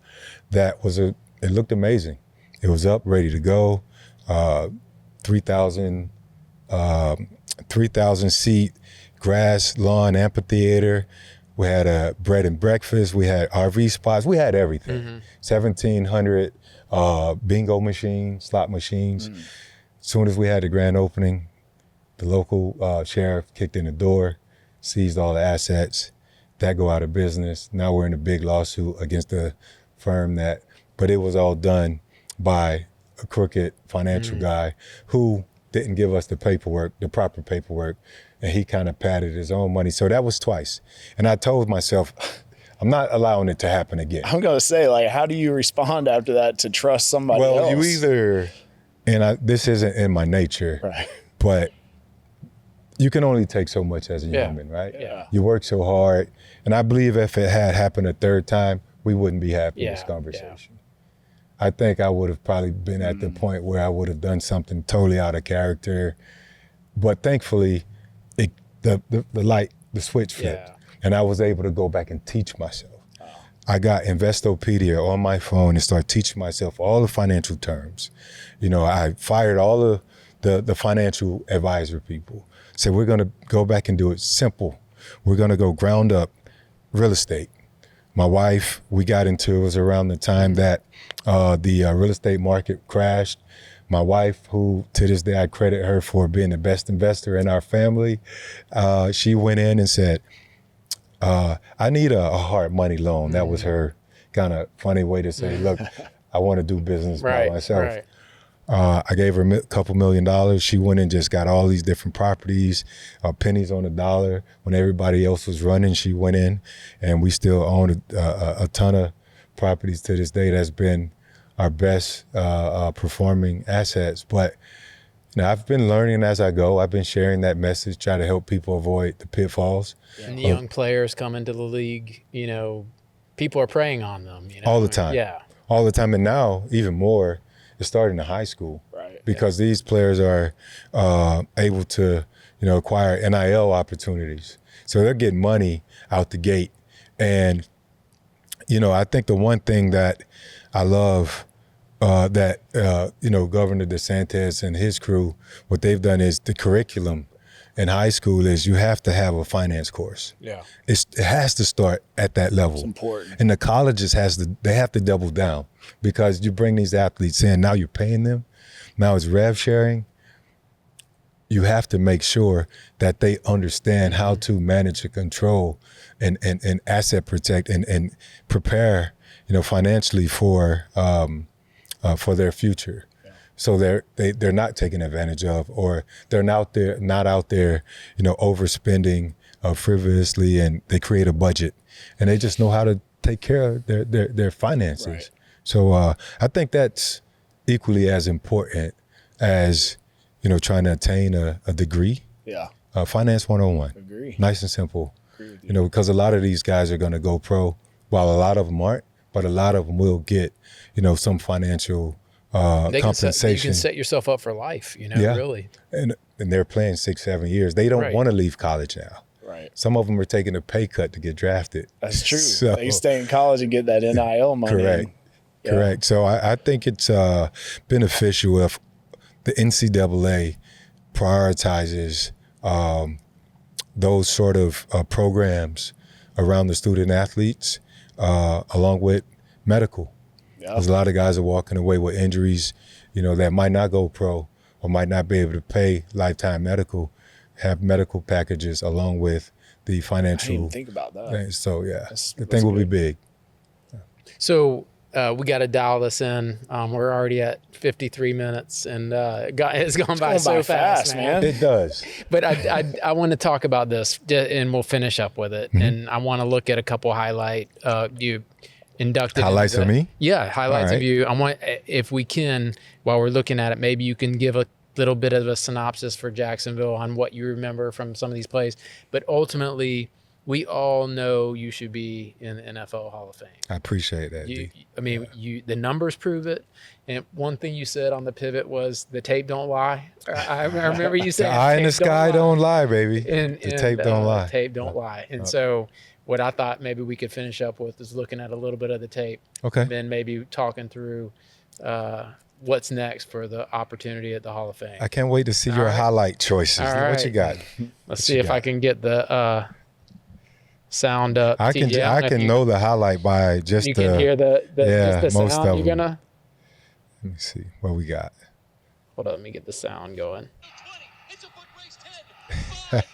S3: It looked amazing. It was up, ready to go, 3,000 seat grass lawn amphitheater. We had a bread and breakfast. We had RV spots. We had everything. 1,700 bingo machines, slot machines. As soon as we had the grand opening, The local sheriff kicked in the door, seized all the assets. That go out of business. Now we're in a big lawsuit against the firm but it was all done by a crooked financial guy who didn't give us the proper paperwork, and he kind of padded his own money. So that was twice. And I told myself, I'm not allowing it to happen again.
S2: I'm going to say, like, how do you respond after that to trust somebody else?
S3: Well, you either, this isn't in my nature,
S2: right,
S3: but you can only take so much as a human, right?
S2: Yeah.
S3: You work so hard. And I believe if it had happened a third time, we wouldn't be having this conversation. I think I would have probably been at the point where I would have done something totally out of character. But thankfully, the switch flipped. And I was able to go back and teach myself. Oh. I got Investopedia on my phone and started teaching myself all the financial terms. I fired all the financial advisor people. Said, we're going to go back and do it simple. We're going to go ground up real estate. My wife, it was around the time that the real estate market crashed. My wife, who to this day I credit her for being the best investor in our family, she went in and said, I need a hard money loan. That was her kind of funny way to say, look, I want to do business by myself. Right. I gave her a couple $1 million. She went and just got all these different properties, pennies on the dollar. When everybody else was running, she went in, and we still own a ton of properties to this day. That's been our best performing assets. But I've been learning as I go. I've been sharing that message, try to help people avoid the pitfalls.
S1: And the young players come into the league, people are preying on them.
S3: All the time.
S1: Yeah.
S3: All the time. And now, even more, it's starting in high school.
S2: Right.
S3: Because these players are able to, acquire NIL opportunities. So they're getting money out the gate. And, I think the one thing that I love that Governor DeSantis and his crew, what they've done is the curriculum in high school is you have to have a finance course.
S2: Yeah.
S3: It has to start at that level.
S2: It's important.
S3: And the colleges they have to double down, because you bring these athletes in, now you're paying them, now it's rev sharing. You have to make sure that they understand how to manage and control and asset protect and prepare, financially for their future. Yeah. So they're not taken advantage of, or they're not out there, overspending frivolously, and they create a budget and they just know how to take care of their finances. Right. So I think that's equally as important as, trying to attain a degree. Yeah. Finance 101. Agree. Nice and simple. Agree with you. Because a lot of these guys are going to go pro, while a lot of them aren't, but a lot of them will get, some financial compensation.
S1: You can set yourself up for life, really.
S3: And they're playing 6-7 years. They don't want to leave college now.
S2: Right.
S3: Some of them are taking a pay cut to get drafted.
S2: That's true. So, they stay in college and get that NIL money.
S3: Correct. Yeah. Correct. So I think it's beneficial if the NCAA prioritizes those sort of programs around the student athletes, along with medical. Yeah. Because a lot of guys are walking away with injuries, that might not go pro or might not be able to pay lifetime medical, have medical packages along with the financial.
S2: I didn't even think about that.
S3: So the thing will be big.
S1: So we got to dial this in. We're already at 53 minutes, and it's gone by so fast, man.
S3: It does.
S1: But I want to talk about this, and we'll finish up with it. Mm-hmm. And I want to look at a couple you inducted
S3: highlights of me.
S1: Yeah, highlights of you. I want, if we can, while we're looking at it, maybe you can give a little bit of a synopsis for Jacksonville on what you remember from some of these plays. But ultimately, we all know you should be in the NFL Hall of Fame.
S3: I appreciate that.
S1: The numbers prove it. And one thing you said on the pivot was the tape don't lie. I remember you saying
S3: the eye in the sky don't lie, baby.
S1: And
S3: tape don't lie.
S1: The tape don't lie. And so what I thought maybe we could finish up with is looking at a little bit of the tape.
S3: Okay.
S1: And then maybe talking through what's next for the opportunity at the Hall of Fame.
S3: I can't wait to see your highlight choices. What you got?
S1: Let's see if I can get the sound up.
S3: I can know the highlight by just
S1: you can hear the
S3: most
S1: sound.
S3: of
S1: You're gonna.
S3: Let me see what we got.
S1: Hold on, let me get the sound going.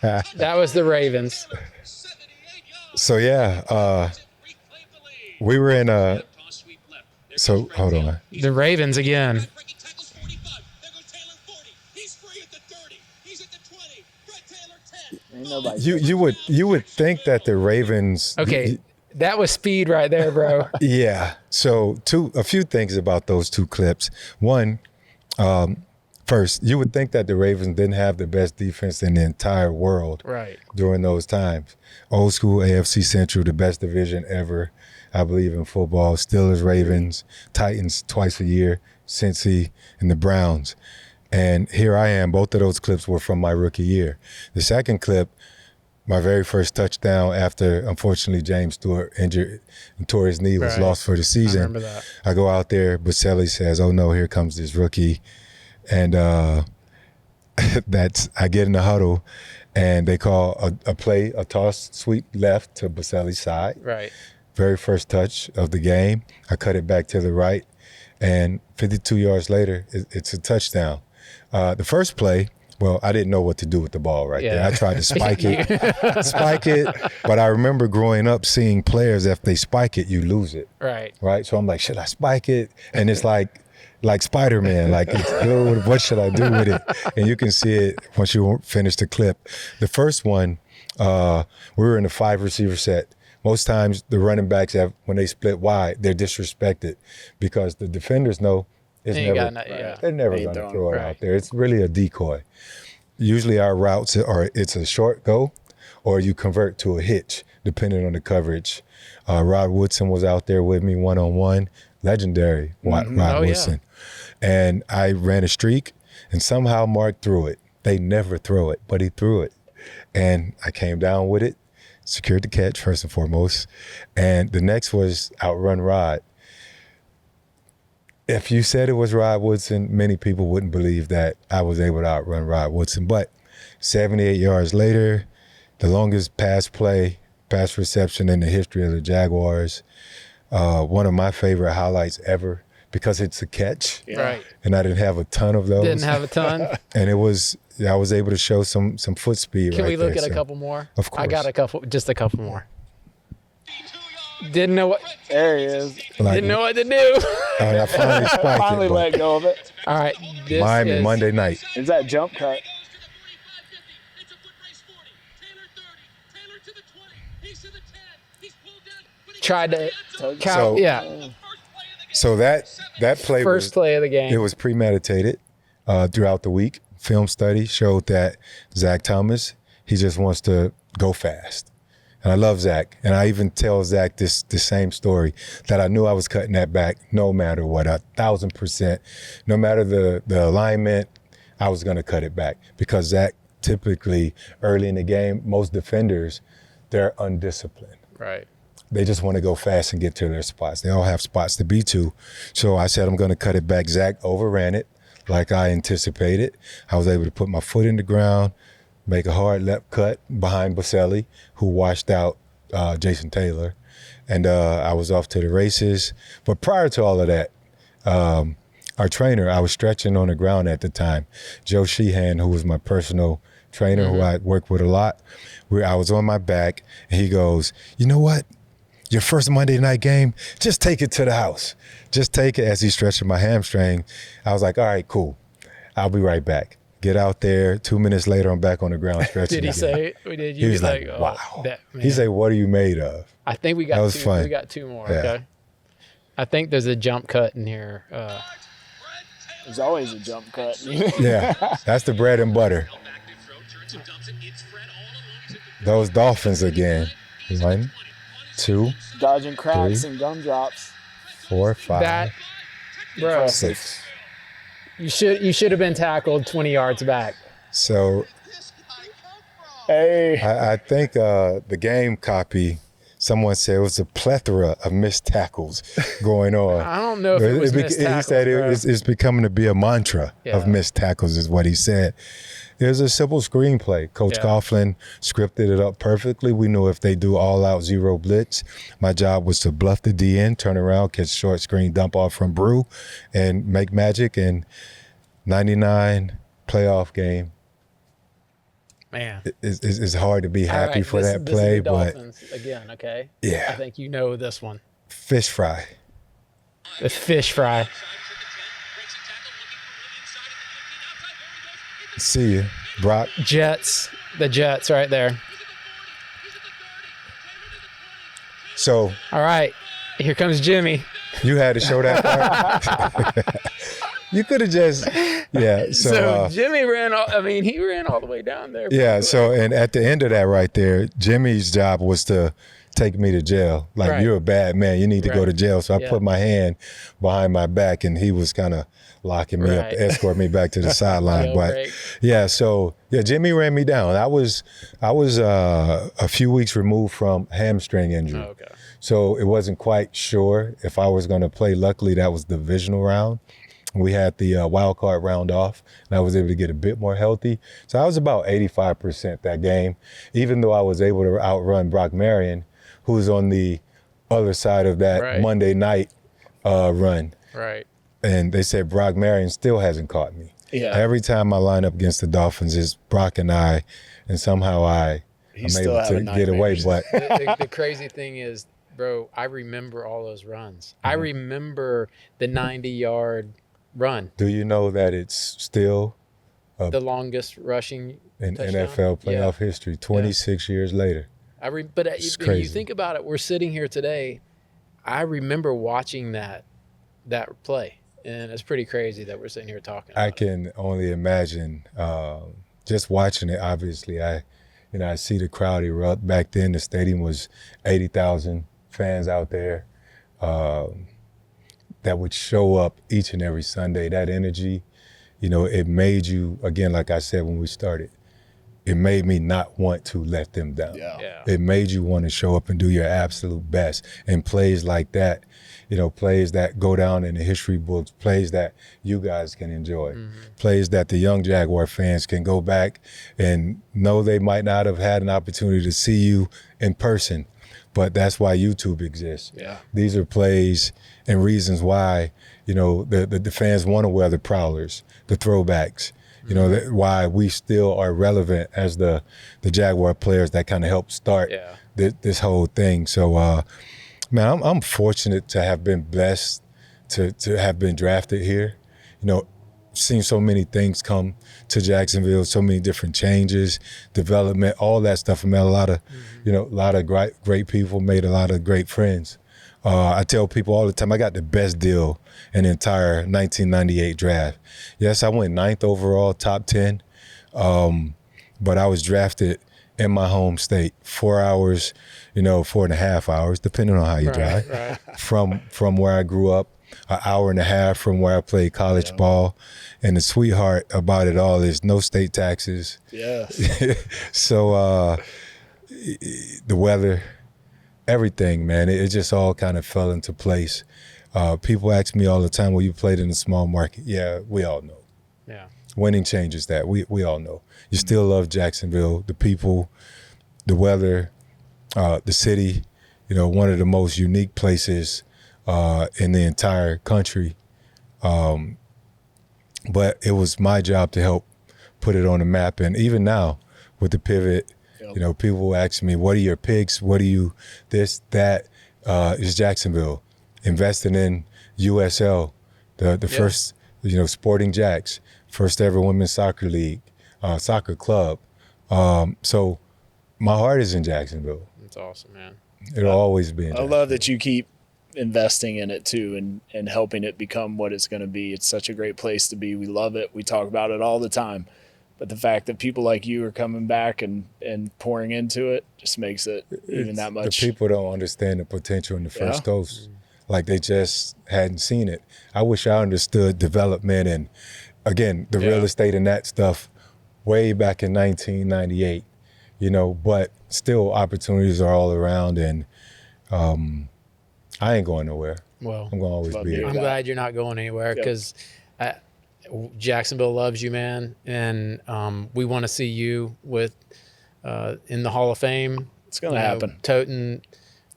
S1: That was the Ravens.
S3: So yeah, we were in so hold on.
S1: The Ravens again.
S2: Ain't
S3: You would think that the Ravens.
S1: Okay, that was speed right there, bro.
S3: Yeah. So a few things about those two clips. One, first, you would think that the Ravens didn't have the best defense in the entire world
S1: Right.
S3: during those times. Old school AFC Central, the best division ever, I believe, in football. Steelers, Ravens, Titans twice a year, Cincy, and the Browns. And here I am. Both of those clips were from my rookie year. The second clip, my very first touchdown after, unfortunately, James Stewart injured and tore his knee, was lost for the season.
S1: I remember that.
S3: I go out there, Boselli says, "Oh no, here comes this rookie." And I get in the huddle and they call a play, a toss sweep left to Boselli's side.
S1: Right.
S3: Very first touch of the game. I cut it back to the right, and 52 yards later, it's a touchdown. The first play, well, I didn't know what to do with the ball right there. I tried to spike it, but I remember growing up seeing players, if they spike it, you lose it. Right. So I'm like, should I spike it? And it's like Spider-Man, like, what should I do with it? And you can see it once you finish the clip. The first one, we were in a 5-receiver set. Most times the running backs when they split wide, they're disrespected because the defenders know they're never going to throw it out there. It's really a decoy. Usually our routes are, it's a short go or you convert to a hitch, depending on the coverage. Rod Woodson was out there with me one-on-one, legendary Rod Woodson. Yeah. And I ran a streak and somehow Mark threw it. They never throw it, but he threw it. And I came down with it, secured the catch first and foremost. And the next was outrun Rod. If you said it was Rod Woodson, many people wouldn't believe that I was able to outrun Rod Woodson. But 78 yards later, the longest pass reception in the history of the Jaguars. One of my favorite highlights ever because it's a catch.
S1: Yeah. Right.
S3: And I didn't have a ton of those.
S1: Didn't have a ton.
S3: And I was able to show some foot speed.
S1: Can
S3: right
S1: we look
S3: there,
S1: at a couple more?
S3: Of course.
S1: I got just a couple more. Didn't know what.
S2: There he is.
S1: Didn't know what to do.
S3: I finally spiked
S2: Finally let go of it.
S1: All right.
S3: Miami, Monday night.
S2: Is that jump cut?
S1: Tried to
S3: count.
S1: Yeah.
S3: So that play
S1: first play of the game.
S3: It was premeditated throughout the week. Film study showed that Zach Thomas, he just wants to go fast. And I love Zach. And I even tell Zach the same story, that I knew I was cutting that back no matter what, 1,000%. No matter the alignment, I was going to cut it back. Because Zach, typically early in the game, most defenders, they're undisciplined.
S1: Right.
S3: They just want to go fast and get to their spots. They all have spots to be to. So I said, I'm going to cut it back. Zach overran it like I anticipated. I was able to put my foot in the ground, make a hard left cut behind Boselli, who washed out Jason Taylor. And I was off to the races. But prior to all of that, our trainer, I was stretching on the ground at the time, Joe Sheehan, who was my personal trainer, who I worked with a lot. I was on my back, and he goes, you know what? Your first Monday night game, just take it to the house. Just take it. As he's stretching my hamstring, I was like, all right, cool. I'll be right back. Get out there. 2 minutes later, I'm back on the ground stretching.
S1: Did he say it?
S3: He was like, wow. He said, what are you made of?
S1: I think we got
S3: that was
S1: two.
S3: fun.
S1: We got two more.
S3: Yeah.
S1: Okay. I think there's a jump cut in here.
S2: There's always a jump cut.
S3: Yeah, that's the bread and butter. Those Dolphins again. 1, 2,
S2: dodging cracks
S3: 3,
S2: and gumdrops.
S3: 4, 5,
S1: that, bro,
S3: 6.
S1: You should have been tackled 20 yards back.
S3: So,
S2: hey,
S3: I think the game copy, someone said it was a plethora of missed tackles going on.
S1: I don't know if it was missed tackles.
S3: He said it's becoming to be a mantra of missed tackles, is what he said. It was a simple screenplay. Coach Coughlin scripted it up perfectly. We knew if they do all-out zero blitz, my job was to bluff the DN, turn around, catch short screen, dump off from Brew, and make magic. And 99 playoff game,
S1: Man,
S3: it's hard to be happy
S1: right,
S3: for that play,
S1: this is the
S3: but
S1: Dolphins again. Okay.
S3: yeah,
S1: I think you know this one.
S3: fish fry.
S1: The fish fry.
S3: See you, Brock.
S1: Jets. The Jets right there.
S3: So,
S1: all right, here comes Jimmy.
S3: You had to show that part. You could have just, yeah.
S1: So Jimmy ran. He ran all the way down there.
S3: Yeah. So, and at the end of that, right there, Jimmy's job was to take me to jail. Like, right. You're a bad man. You need to go to jail. So I put my hand behind my back, and he was kind of locking me up to escort me back to the sideline. But yeah, so yeah, Jimmy ran me down. I was a few weeks removed from hamstring injury. Oh, okay. So it wasn't quite sure if I was going to play. Luckily, that was the divisional round. We had the wild card round off, and I was able to get a bit more healthy. So I was about 85% that game, even though I was able to outrun Brock Marion, who's on the other side of that Monday night run.
S1: Right.
S3: And they said Brock Marion still hasn't caught me. Yeah. Every time I line up against the Dolphins, it's Brock and I, and somehow I'm able to get away. But
S1: the crazy thing is, bro, I remember all those runs. Mm-hmm. I remember the 90-yard run.
S3: Do you know that it's still
S1: the longest rushing
S3: in
S1: touchdown?
S3: NFL playoff history, 26 years later?
S1: But when you think about it, we're sitting here today. I remember watching that play, and it's pretty crazy that we're sitting here talking about
S3: I can only imagine just watching it. Obviously, I see the crowd erupt. Back then, the stadium was 80,000 fans out there. That would show up each and every Sunday. That energy, it made you, again, like I said when we started, it made me not want to let them down. Yeah. It made you want to show up and do your absolute best. And plays like that, plays that go down in the history books, plays that you guys can enjoy, plays that the young Jaguar fans can go back and know they might not have had an opportunity to see you in person. But that's why YouTube exists. Yeah. These are plays and reasons why, the fans want to wear the prowlers, the throwbacks, why we still are relevant as the Jaguar players that kind of helped start this whole thing. So, man, I'm fortunate to have been blessed to have been drafted here. Seen so many things come to Jacksonville, so many different changes, development, all that stuff. I met a lot of, a lot of great people, made a lot of great friends. I tell people all the time, I got the best deal in the entire 1998 draft. Yes, I went 9th overall, top 10, but I was drafted in my home state, 4 hours, 4.5 hours, depending on how you drive, from where I grew up. An hour and a half from where I played college ball. And the sweetheart about it all is no state taxes. Yeah. So the weather, everything, man, it just all kind of fell into place. People ask me all the time, well, you played in a small market. Yeah, we all know. Yeah. Winning changes that. We all know. You still love Jacksonville, the people, the weather, the city, one of the most unique places in the entire country. But it was my job to help put it on the map. And even now with the pivot, people ask me, what are your picks? What are you this, that? Is Jacksonville investing in USL, the first, Sporting Jax, first ever women's soccer league, soccer club. So my heart is in Jacksonville.
S1: That's awesome, man.
S3: It'll always be in Jacksonville.
S2: I love that you keep investing in it too and helping it become what it's going to be. It's such a great place to be. We love it. We talk about it all the time. But the fact that people like you are coming back and pouring into it just makes it even that much.
S3: The people don't understand the potential in the First Coast. Like they just hadn't seen it. I wish I understood development and, again, the real estate and that stuff way back in 1998, but still opportunities are all around and I ain't going nowhere. Well, I'm going to always be here.
S1: I'm glad you're not going anywhere because Jacksonville loves you, man, and we want to see you in the Hall of Fame.
S2: It's going to happen.
S1: Toting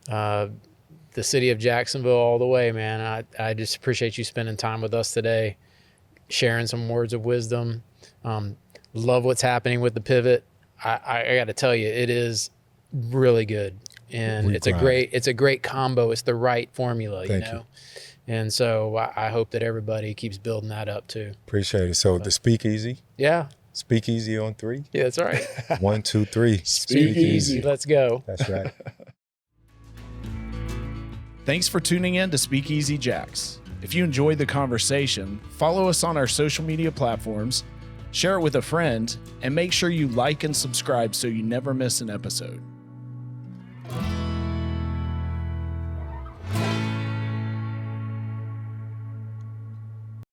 S1: the city of Jacksonville all the way, man. I just appreciate you spending time with us today, sharing some words of wisdom. Love what's happening with the pivot. I got to tell you, it is really good, and it's a great combo. It's the right formula, you know. And so I hope that everybody keeps building that up too.
S3: Appreciate it. So the Speak Easy.
S1: Yeah.
S3: Speak Easy on 3.
S1: Yeah, that's right.
S3: 1, 2, 3.
S2: Speak Easy.
S1: Let's go.
S3: That's right.
S2: Thanks for tuning in to Speak Easy Jax. If you enjoyed the conversation, follow us on our social media platforms, share it with a friend, and make sure you like and subscribe so you never miss an episode.